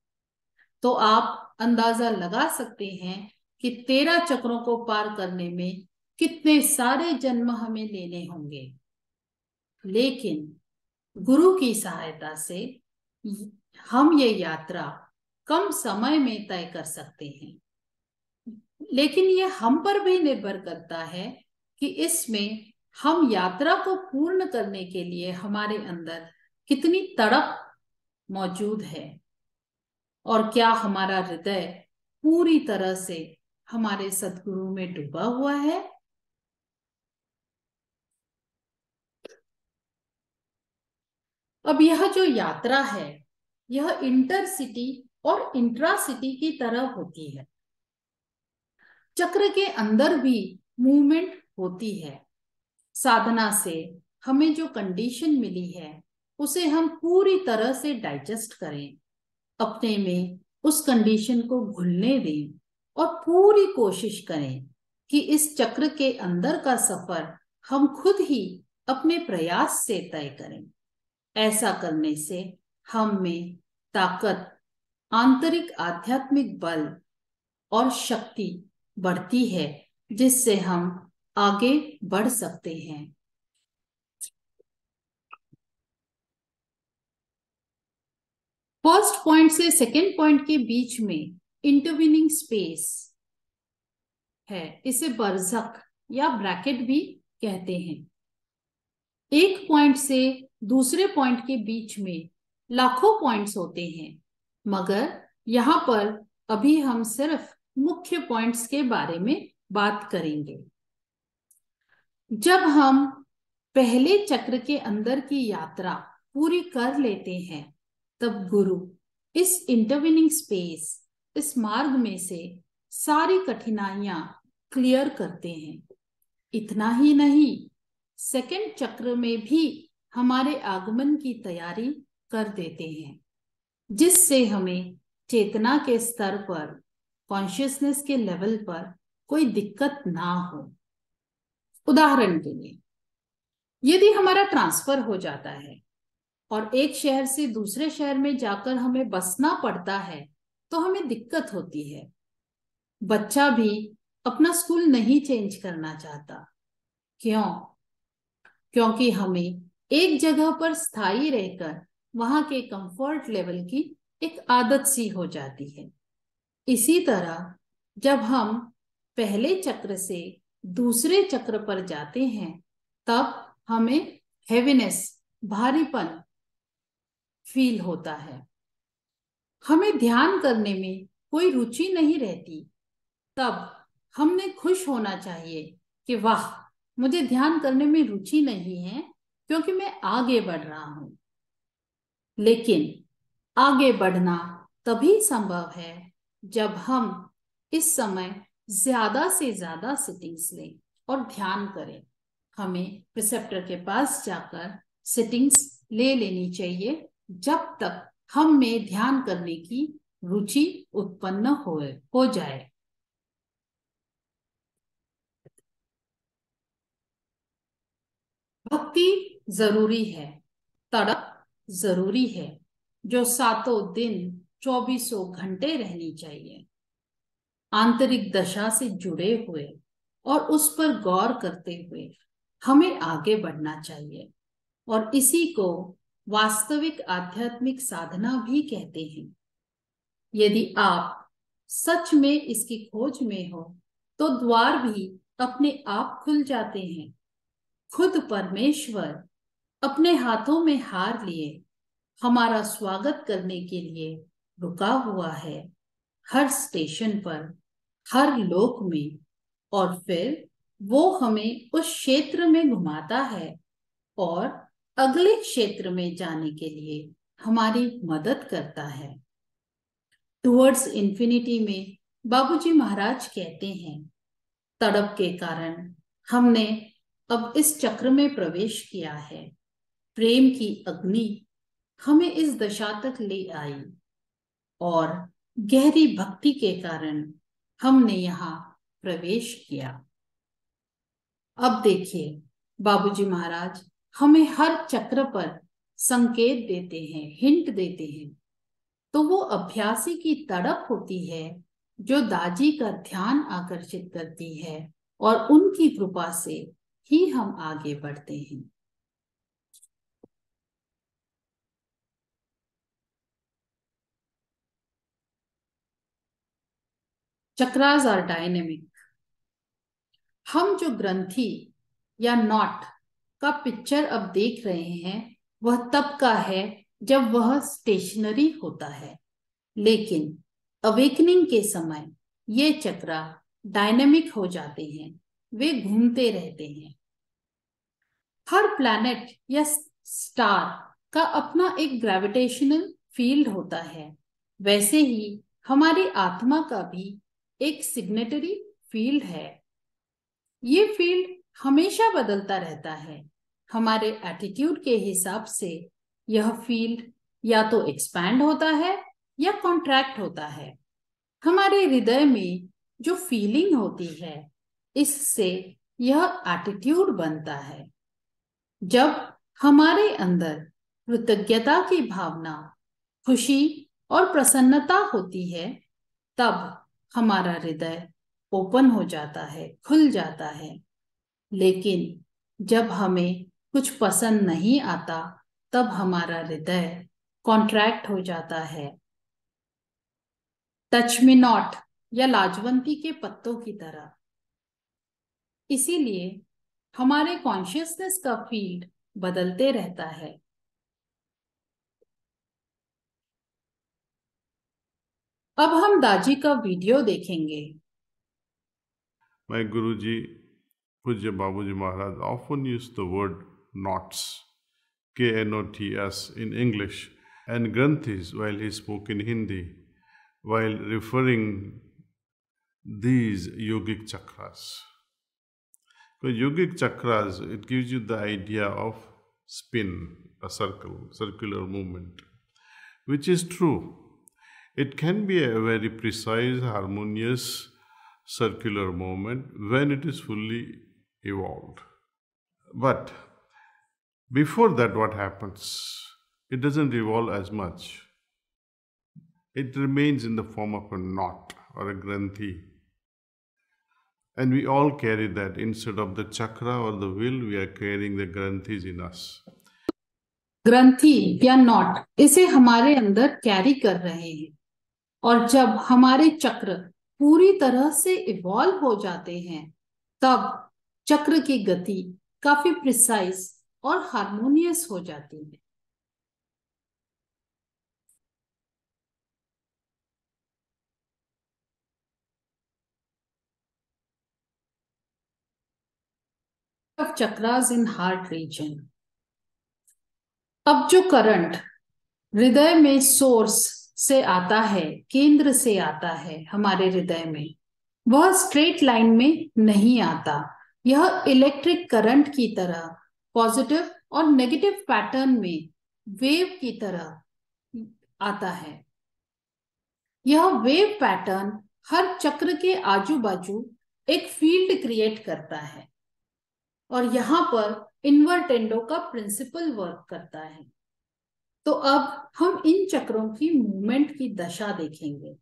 तो आप अंदाजा लगा सकते हैं कि 13 चक्रों को पार करने में कितने सारे जन्म हमें लेने होंगे। लेकिन गुरु की सहायता से हम ये यात्रा कम समय में तय कर सकते हैं। लेकिन ये हम पर भी निर्भर करता है कि इसमें हम यात्रा को पूर्ण करने के लिए हमारे अंदर कितनी तड़प मौजूद है, और क्या हमारा हृदय पूरी तरह से हमारे सद्गुरु में डूबा हुआ है। अब यह जो यात्रा है यह इंटरसिटी और इंट्रासिटी की तरह होती है। चक्र के अंदर भी मूवमेंट होती है। साधना से हमें जो कंडीशन मिली है उसे हम पूरी तरह से डाइजेस्ट करें, अपने में उस कंडीशन को घुलने दें और पूरी कोशिश करें कि इस चक्र के अंदर का सफर हम खुद ही अपने प्रयास से तय करें। ऐसा करने से हम में ताकत, आंतरिक आध्यात्मिक बल और शक्ति बढ़ती है, जिससे हम आगे बढ़ सकते हैं। फर्स्ट पॉइंट से सेकेंड पॉइंट के बीच में इंटरवीनिंग स्पेस है, इसे बरज़क या ब्रैकेट भी कहते हैं। एक पॉइंट से दूसरे पॉइंट के बीच में लाखों पॉइंट्स होते हैं, मगर यहाँ पर अभी हम सिर्फ मुख्य पॉइंट्स के बारे में बात करेंगे। जब हम पहले चक्र के अंदर की यात्रा पूरी कर लेते हैं तब गुरु इस इंटरवीनिंग स्पेस, इस मार्ग में से सारी कठिनाइयां क्लियर करते हैं। इतना ही नहीं, सेकंड चक्र में भी हमारे आगमन की तैयारी कर देते हैं, जिससे हमें चेतना के स्तर पर, कॉन्शियसनेस के लेवल पर कोई दिक्कत ना हो। उदाहरण के लिए, यदि हमारा ट्रांसफर हो जाता है और एक शहर से दूसरे शहर में जाकर हमें बसना पड़ता है तो हमें दिक्कत होती है। बच्चा भी अपना स्कूल नहीं चेंज करना चाहता। क्यों? क्योंकि हमें एक जगह पर स्थायी रहकर वहां के कंफर्ट लेवल की एक आदत सी हो जाती है। इसी तरह जब हम पहले चक्र से दूसरे चक्र पर जाते हैं तब हमें हेवीनेस, भारीपन फील होता है। हमें ध्यान करने में कोई रुचि नहीं रहती। तब हमने खुश होना चाहिए कि वाह, मुझे ध्यान करने में रुचि नहीं है क्योंकि मैं आगे बढ़ रहा हूं। लेकिन आगे बढ़ना तभी संभव है जब हम इस समय ज्यादा से ज्यादा सिटिंग्स लें और ध्यान करें। हमें प्रिसेप्टर के पास जाकर सिटिंग्स ले लेनी चाहिए जब तक हम में ध्यान करने की रुचि उत्पन्न हो जाए। भक्ति जरूरी है, तड़प जरूरी है, जो सातों दिन 24 घंटे रहनी चाहिए। आंतरिक दशा से जुड़े हुए और उस पर गौर करते हुए हमें आगे बढ़ना चाहिए, और इसी को वास्तविक आध्यात्मिक साधना भी कहते हैं। यदि आप सच में इसकी खोज में हो तो द्वार भी अपने आप खुल जाते हैं। खुद परमेश्वर अपने हाथों में हार लिए हमारा स्वागत करने के लिए रुका हुआ है, हर स्टेशन पर, हर लोक में, और फिर वो हमें उस क्षेत्र में घुमाता है और अगले क्षेत्र में जाने के लिए हमारी मदद करता है। टुवर्ड्स इन्फिनिटी में बाबूजी महाराज कहते हैं, तड़प के कारण हमने अब इस चक्र में प्रवेश किया है। प्रेम की अग्नि हमें इस दशा तक ले आई और गहरी भक्ति के कारण हमने यहाँ प्रवेश किया। अब देखिए, बाबूजी महाराज हमें हर चक्र पर संकेत देते हैं, हिंट देते हैं। तो वो अभ्यासी की तड़प होती है जो दाजी का ध्यान आकर्षित करती है और उनकी कृपा से ही हम आगे बढ़ते हैं। Chakras are dynamic. हम जो ग्रंथि या नॉट का पिक्चर अब देख रहे हैं वह तब का है जब वह स्टेशनरी होता है, लेकिन अवेकनिंग के समय ये चक्रा डायनेमिक हो जाते हैं, वे घूमते रहते हैं। हर प्लैनेट या स्टार का अपना एक ग्रेविटेशनल फील्ड होता है, वैसे ही हमारी आत्मा का भी एक सिग्नेटरी फील्ड है। ये फील्ड हमेशा बदलता रहता है। हमारे एटीट्यूड के हिसाब से यह फील्ड या तो एक्सपैंड होता है या कॉन्ट्रैक्ट होता है। हमारे हृदय में जो फीलिंग होती है, इससे यह एटीट्यूड बनता है। जब हमारे अंदर कृतज्ञता की भावना, खुशी और प्रसन्नता होती है, तब हमारा हृदय ओपन हो जाता है, खुल जाता है। लेकिन जब हमें कुछ पसंद नहीं आता, तब हमारा हृदय कॉन्ट्रैक्ट हो जाता है। टच मी नॉट या लाजवंती के पत्तों की तरह। इसीलिए हमारे कॉन्शियसनेस का फील्ड बदलते रहता है। अब हम दाजी का वीडियो देखेंगे। My Guruji, Pujya Babuji Maharaj, often used the word knots, K-N-O-T-S, in English, and Granthis while he spoke in Hindi, while referring these yogic chakras. So yogic chakras, it gives you the idea of spin, a circle, circular movement, which is true. It can be a very precise, harmonious, circular movement when it is fully evolved. But before that, what happens? It doesn't revolve as much. It remains in the form of a knot or a granthi. And we all carry that. Instead of the chakra or the wheel, we are carrying the granthis in us. ग्रंथि या not, इसे हमारे अंदर carry कर रहे हैं। और जब हमारे चक्र पूरी तरह से इवॉल्व हो जाते हैं, तब चक्र की गति काफी प्रिसाइज और हार्मोनियस हो जाती है। of chakras in heart region. अब जो करंट हृदय में सोर्स से आता है, केंद्र से आता है हमारे हृदय में, वह स्ट्रेट लाइन में नहीं आता। यह इलेक्ट्रिक करंट की तरह पॉजिटिव और नेगेटिव पैटर्न में वेव की तरह आता है। यह वेव पैटर्न हर चक्र के आजू बाजू एक फील्ड क्रिएट करता है और यहां पर इन्वर्टेंडो का प्रिंसिपल वर्क करता है। तो अब हम इन चक्रों की मूवमेंट की दशा देखेंगे।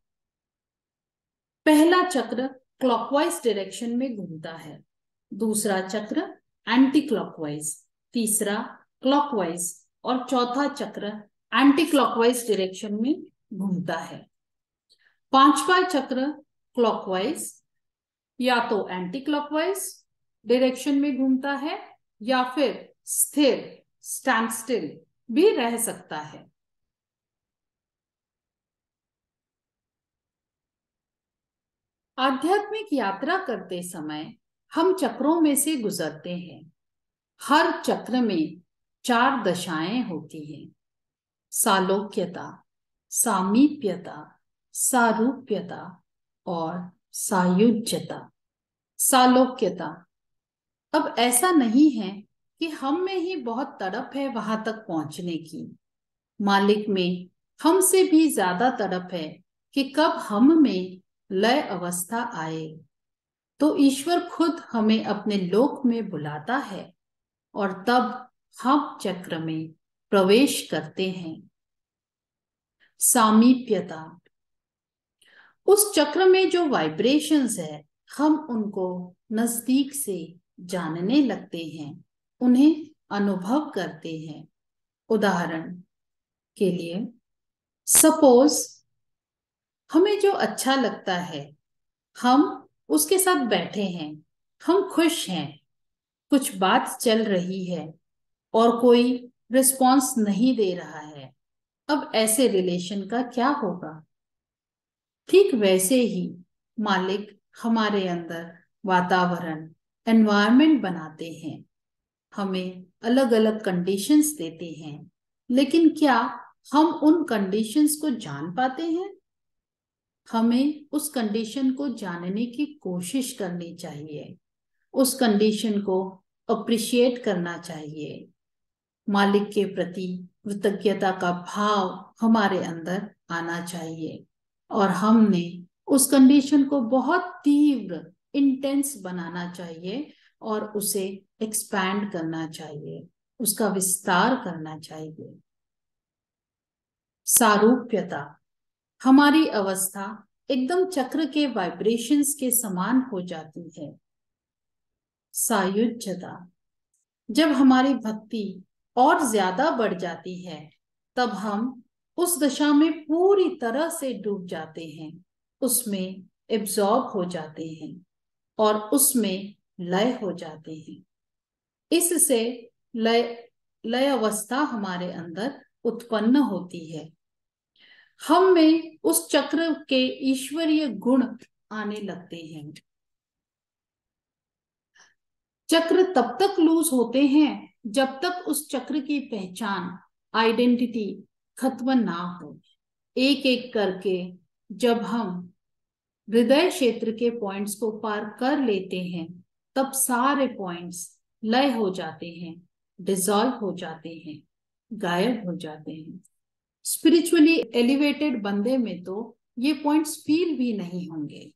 पहला चक्र क्लॉकवाइज डायरेक्शन में घूमता है, दूसरा चक्र एंटी क्लॉकवाइज, तीसरा क्लॉकवाइज और चौथा चक्र एंटी क्लॉकवाइज डायरेक्शन में घूमता है। पांचवा चक्र क्लॉकवाइज या तो एंटी क्लॉकवाइज डायरेक्शन में घूमता है या फिर स्थिर, स्टैंड स्टिल भी रह सकता है। आध्यात्मिक यात्रा करते समय हम चक्रों में से गुजरते हैं। हर चक्र में 4 दशाएं होती हैं: सालोक्यता, सामीप्यता, सारूप्यता और सायुज्यता। सालोक्यता, अब ऐसा नहीं है कि हम में ही बहुत तड़प है वहां तक पहुंचने की। मालिक में हमसे भी ज्यादा तड़प है कि कब हम में लय अवस्था आए। तो ईश्वर खुद हमें अपने लोक में बुलाता है और तब हम चक्र में प्रवेश करते हैं। सामीप्यता, उस चक्र में जो वाइब्रेशंस है, हम उनको नजदीक से जानने लगते हैं, उन्हें अनुभव करते हैं। उदाहरण के लिए, सपोज हमें जो अच्छा लगता है, हम उसके साथ बैठे हैं, हम खुश हैं, कुछ बात चल रही है और कोई रिस्पॉन्स नहीं दे रहा है। अब ऐसे रिलेशन का क्या होगा? ठीक वैसे ही मालिक हमारे अंदर वातावरण, एनवायरनमेंट बनाते हैं, हमें अलग अलग कंडीशंस देते हैं लेकिन क्या हम उन कंडीशंस को जान पाते हैं? हमें उस कंडीशन को जानने की कोशिश करनी चाहिए, उस कंडीशन को अप्रिशिएट करना चाहिए। मालिक के प्रति कृतज्ञता का भाव हमारे अंदर आना चाहिए और हमने उस कंडीशन को बहुत तीव्र, इंटेंस बनाना चाहिए और उसे एक्सपैंड करना चाहिए, उसका विस्तार करना चाहिए। सारूप्यता, हमारी अवस्था एकदम चक्र के वाइब्रेशंस के समान हो जाती है। सायुज्यता, जब हमारी भक्ति और ज्यादा बढ़ जाती है तब हम उस दशा में पूरी तरह से डूब जाते हैं, उसमें एब्जॉर्ब हो जाते हैं और उसमें लय हो जाते हैं। इससे लय अवस्था हमारे अंदर उत्पन्न होती है। हम में उस चक्र के ईश्वरीय गुण आने लगते हैं। चक्र तब तक लूज होते हैं जब तक उस चक्र की पहचान, आइडेंटिटी खत्म ना हो। एक एक करके जब हम हृदय क्षेत्र के पॉइंट्स को पार कर लेते हैं तब सारे पॉइंट्स लय हो जाते हैं, डिसॉल्व हो जाते हैं, गायब हो जाते हैं। स्पिरिचुअली एलिवेटेड बंदे में तो ये पॉइंट्स फील भी नहीं होंगे।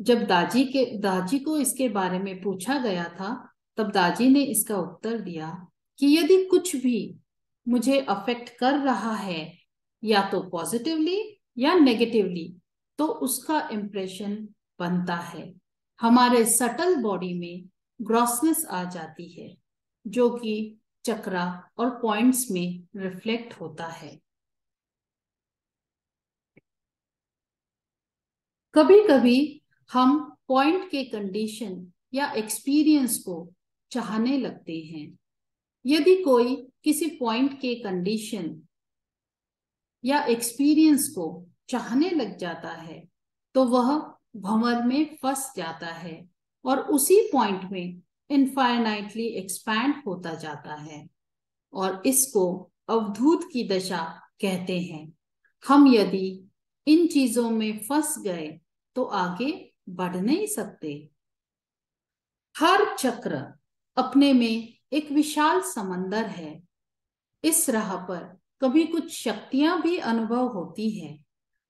जब दाजी को इसके बारे में पूछा गया था तब दाजी ने इसका उत्तर दिया कि यदि कुछ भी मुझे अफेक्ट कर रहा है या तो पॉजिटिवली या नेगेटिवली तो उसका इम्प्रेशन बनता है। हमारे सटल बॉडी में ग्रॉसनेस आ जाती है जो कि चक्रा और पॉइंट्स में रिफ्लेक्ट होता है। कभी कभी हम पॉइंट के कंडीशन या एक्सपीरियंस को चाहने लगते हैं। यदि कोई किसी पॉइंट के कंडीशन या एक्सपीरियंस को चाहने लग जाता है तो वह भंवर में फंस जाता है और उसी पॉइंट में इनफाइनाइटली एक्सपैंड होता जाता है और इसको अवधूत की दशा कहते हैं। हम यदि इन चीजों में फंस गए तो आगे बढ़ नहीं सकते। हर चक्र अपने में एक विशाल समंदर है। इस राह पर कभी कुछ शक्तियां भी अनुभव होती हैं।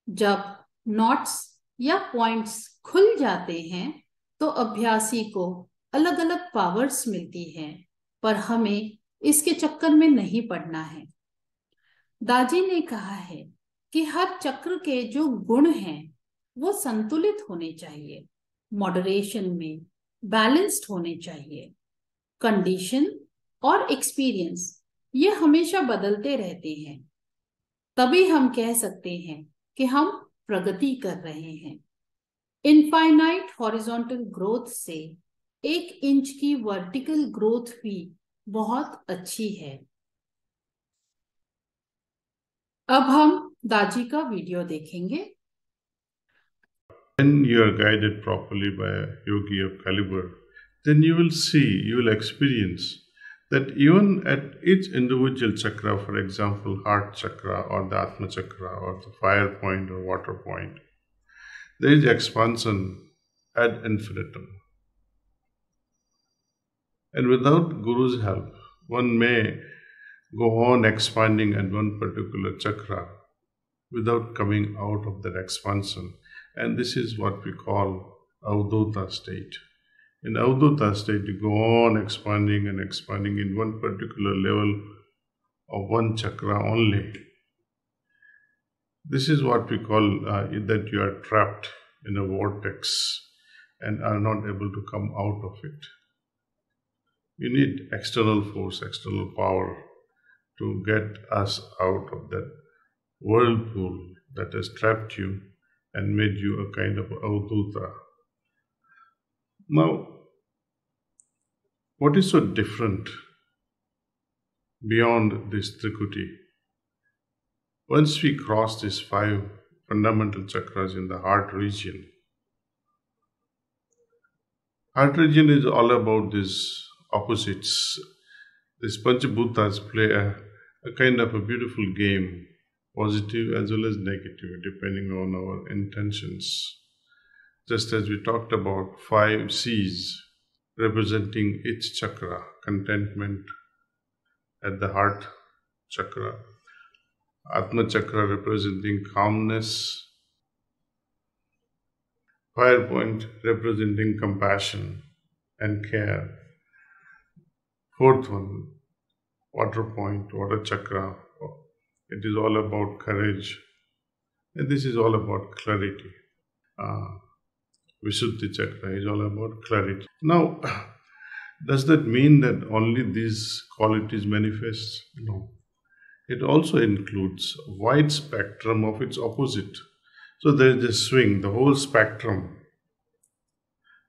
जब नॉट्स या पॉइंट्स खुल जाते हैं तो अभ्यासी को अलग अलग पावर्स मिलती हैं, पर हमें इसके चक्कर में नहीं पड़ना है। दाजी ने कहा है कि हर चक्र के जो गुण हैं वो संतुलित होने चाहिए, मॉडरेशन में बैलेंस्ड होने चाहिए। कंडीशन और एक्सपीरियंस ये हमेशा बदलते रहते हैं, तभी हम कह सकते हैं कि हम प्रगति कर रहे हैं। इनफाइनाइट हॉरिजॉन्टल ग्रोथ से 1 इंच की वर्टिकल ग्रोथ भी बहुत अच्छी है। अब हम दाजी का वीडियो देखेंगे। When you are guided properly by a yogi of caliber, then you will experience that even at each individual chakra, for example, heart chakra or the Atma chakra or the fire point or water point, there is expansion ad infinitum. And without Guru's help, one may go on expanding at one particular chakra without coming out of that expansion. And this is what we call Avdhuta state. In Avdhuta state, you go on expanding and expanding in one particular level of one chakra only. This is what we call that you are trapped in a vortex and are not able to come out of it. You need external force, external power to get us out of that whirlpool that has trapped you and made you a kind of avdhuta. Now, what is so different beyond this Trikuti? Once we cross these 5 fundamental chakras in the heart region is all about these opposites. These Panchabhutas play a a kind of a beautiful game, positive as well as negative, depending on our intentions. Just as we talked about 5 C's representing each chakra: contentment at the heart chakra, Atma chakra representing calmness, fire point representing compassion and care, fourth one, water point, water chakra, it is all about courage, and this is all about clarity. Vishuddhi chakra is all about clarity. Now, does that mean that only these qualities manifest? No. It also includes a wide spectrum of its opposite. So there is a swing, the whole spectrum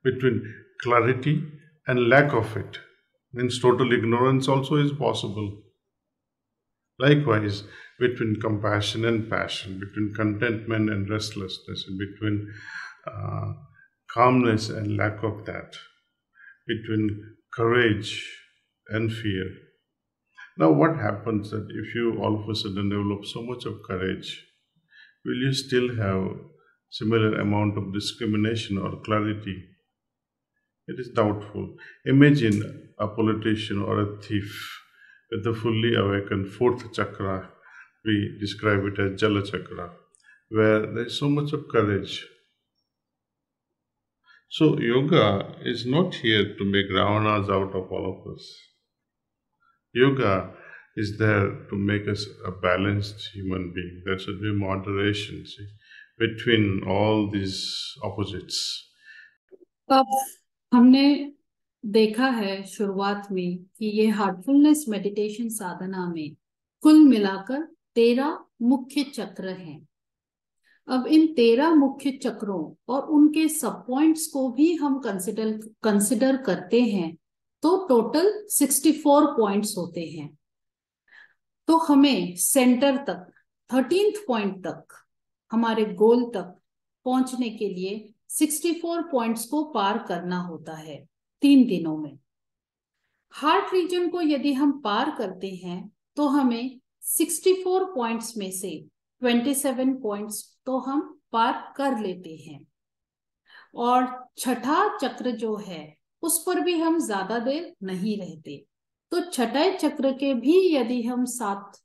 between clarity and lack of it. Means total ignorance also is possible. Likewise, between compassion and passion, between contentment and restlessness, between calmness and lack of that, between courage and fear. Now, what happens that if you all of a sudden develop so much of courage, will you still have similar amount of discrimination or clarity? It is doubtful. Imagine a politician or a thief with the fully awakened fourth chakra. We describe it as Jala chakra, where there is so much of courage. So yoga is not here to make Ravanas out of all of us. Yoga is there to make us a balanced human being. There should be moderation between all these opposites. अब हमने देखा है शुरुआत में कि ये Heartfulness meditation साधना में कुल मिलाकर 13 मुख्य चक्र हैं। अब इन 13 मुख्य चक्रों और उनके सब पॉइंट्स को भी हम कंसिडर करते हैं तो टोटल 64 पॉइंट्स होते हैं। तो हमें सेंटर तक 13th पॉइंट तक हमारे गोल तक पहुंचने के लिए 64 पॉइंट्स को पार करना होता है 3 दिनों में। हार्ट रीजन को यदि हम पार करते हैं तो हमें 64 पॉइंट्स में से 27 पॉइंट्स तो हम पार कर लेते हैं। और छठा चक्र जो है उस पर भी हम ज्यादा देर नहीं रहते, तो छठे चक्र के भी यदि हम 7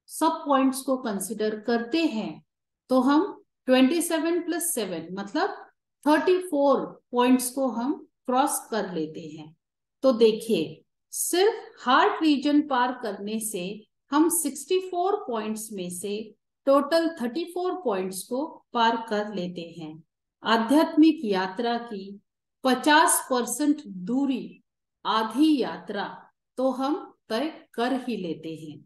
सब पॉइंट्स को कंसिडर करते हैं तो हम 27 + 7 मतलब 34 पॉइंट्स को हम क्रॉस कर लेते हैं। तो देखिए, सिर्फ हार्ट रीजन पार करने से हम 64 पॉइंट्स में से टोटल 34 पॉइंट्स को पार कर लेते हैं। आध्यात्मिक यात्रा की 50% दूरी, आधी यात्रा तो हम तय कर ही लेते हैं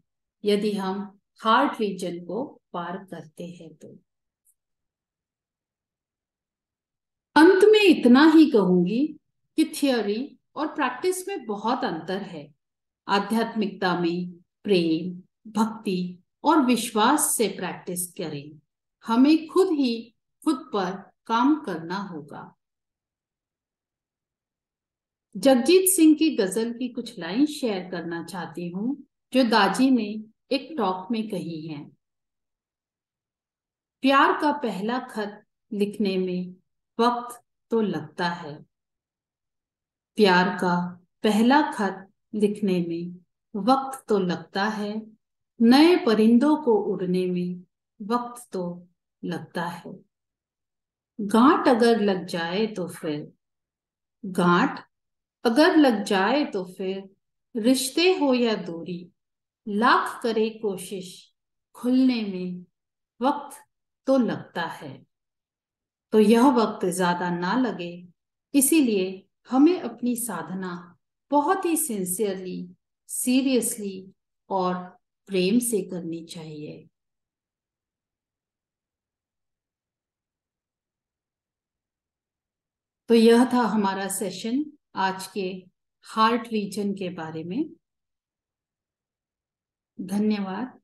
यदि हम हार्ट रीजन को पार करते हैं। तो अंत में इतना ही कहूंगी कि थियोरी और प्रैक्टिस में बहुत अंतर है। आध्यात्मिकता में प्रेम, भक्ति और विश्वास से प्रैक्टिस करें। हमें खुद पर काम करना होगा। जगजीत सिंह की गजल की कुछ लाइन शेयर करना चाहती हूँ जो दाजी ने एक टॉक में कही हैं। प्यार का पहला खत लिखने में वक्त तो लगता है, प्यार का पहला खत लिखने में वक्त तो लगता है, नए परिंदों को उड़ने में वक्त तो लगता है। गांठ अगर लग जाए तो फिर रिश्ते हो या दूरी, लाख करे कोशिश खुलने में वक्त तो लगता है। तो यह वक्त ज्यादा ना लगे, इसीलिए हमें अपनी साधना बहुत ही सिंसियरली, सीरियसली और प्रेम से करनी चाहिए। तो यह था हमारा सेशन आज के हार्ट रीजन के बारे में। धन्यवाद।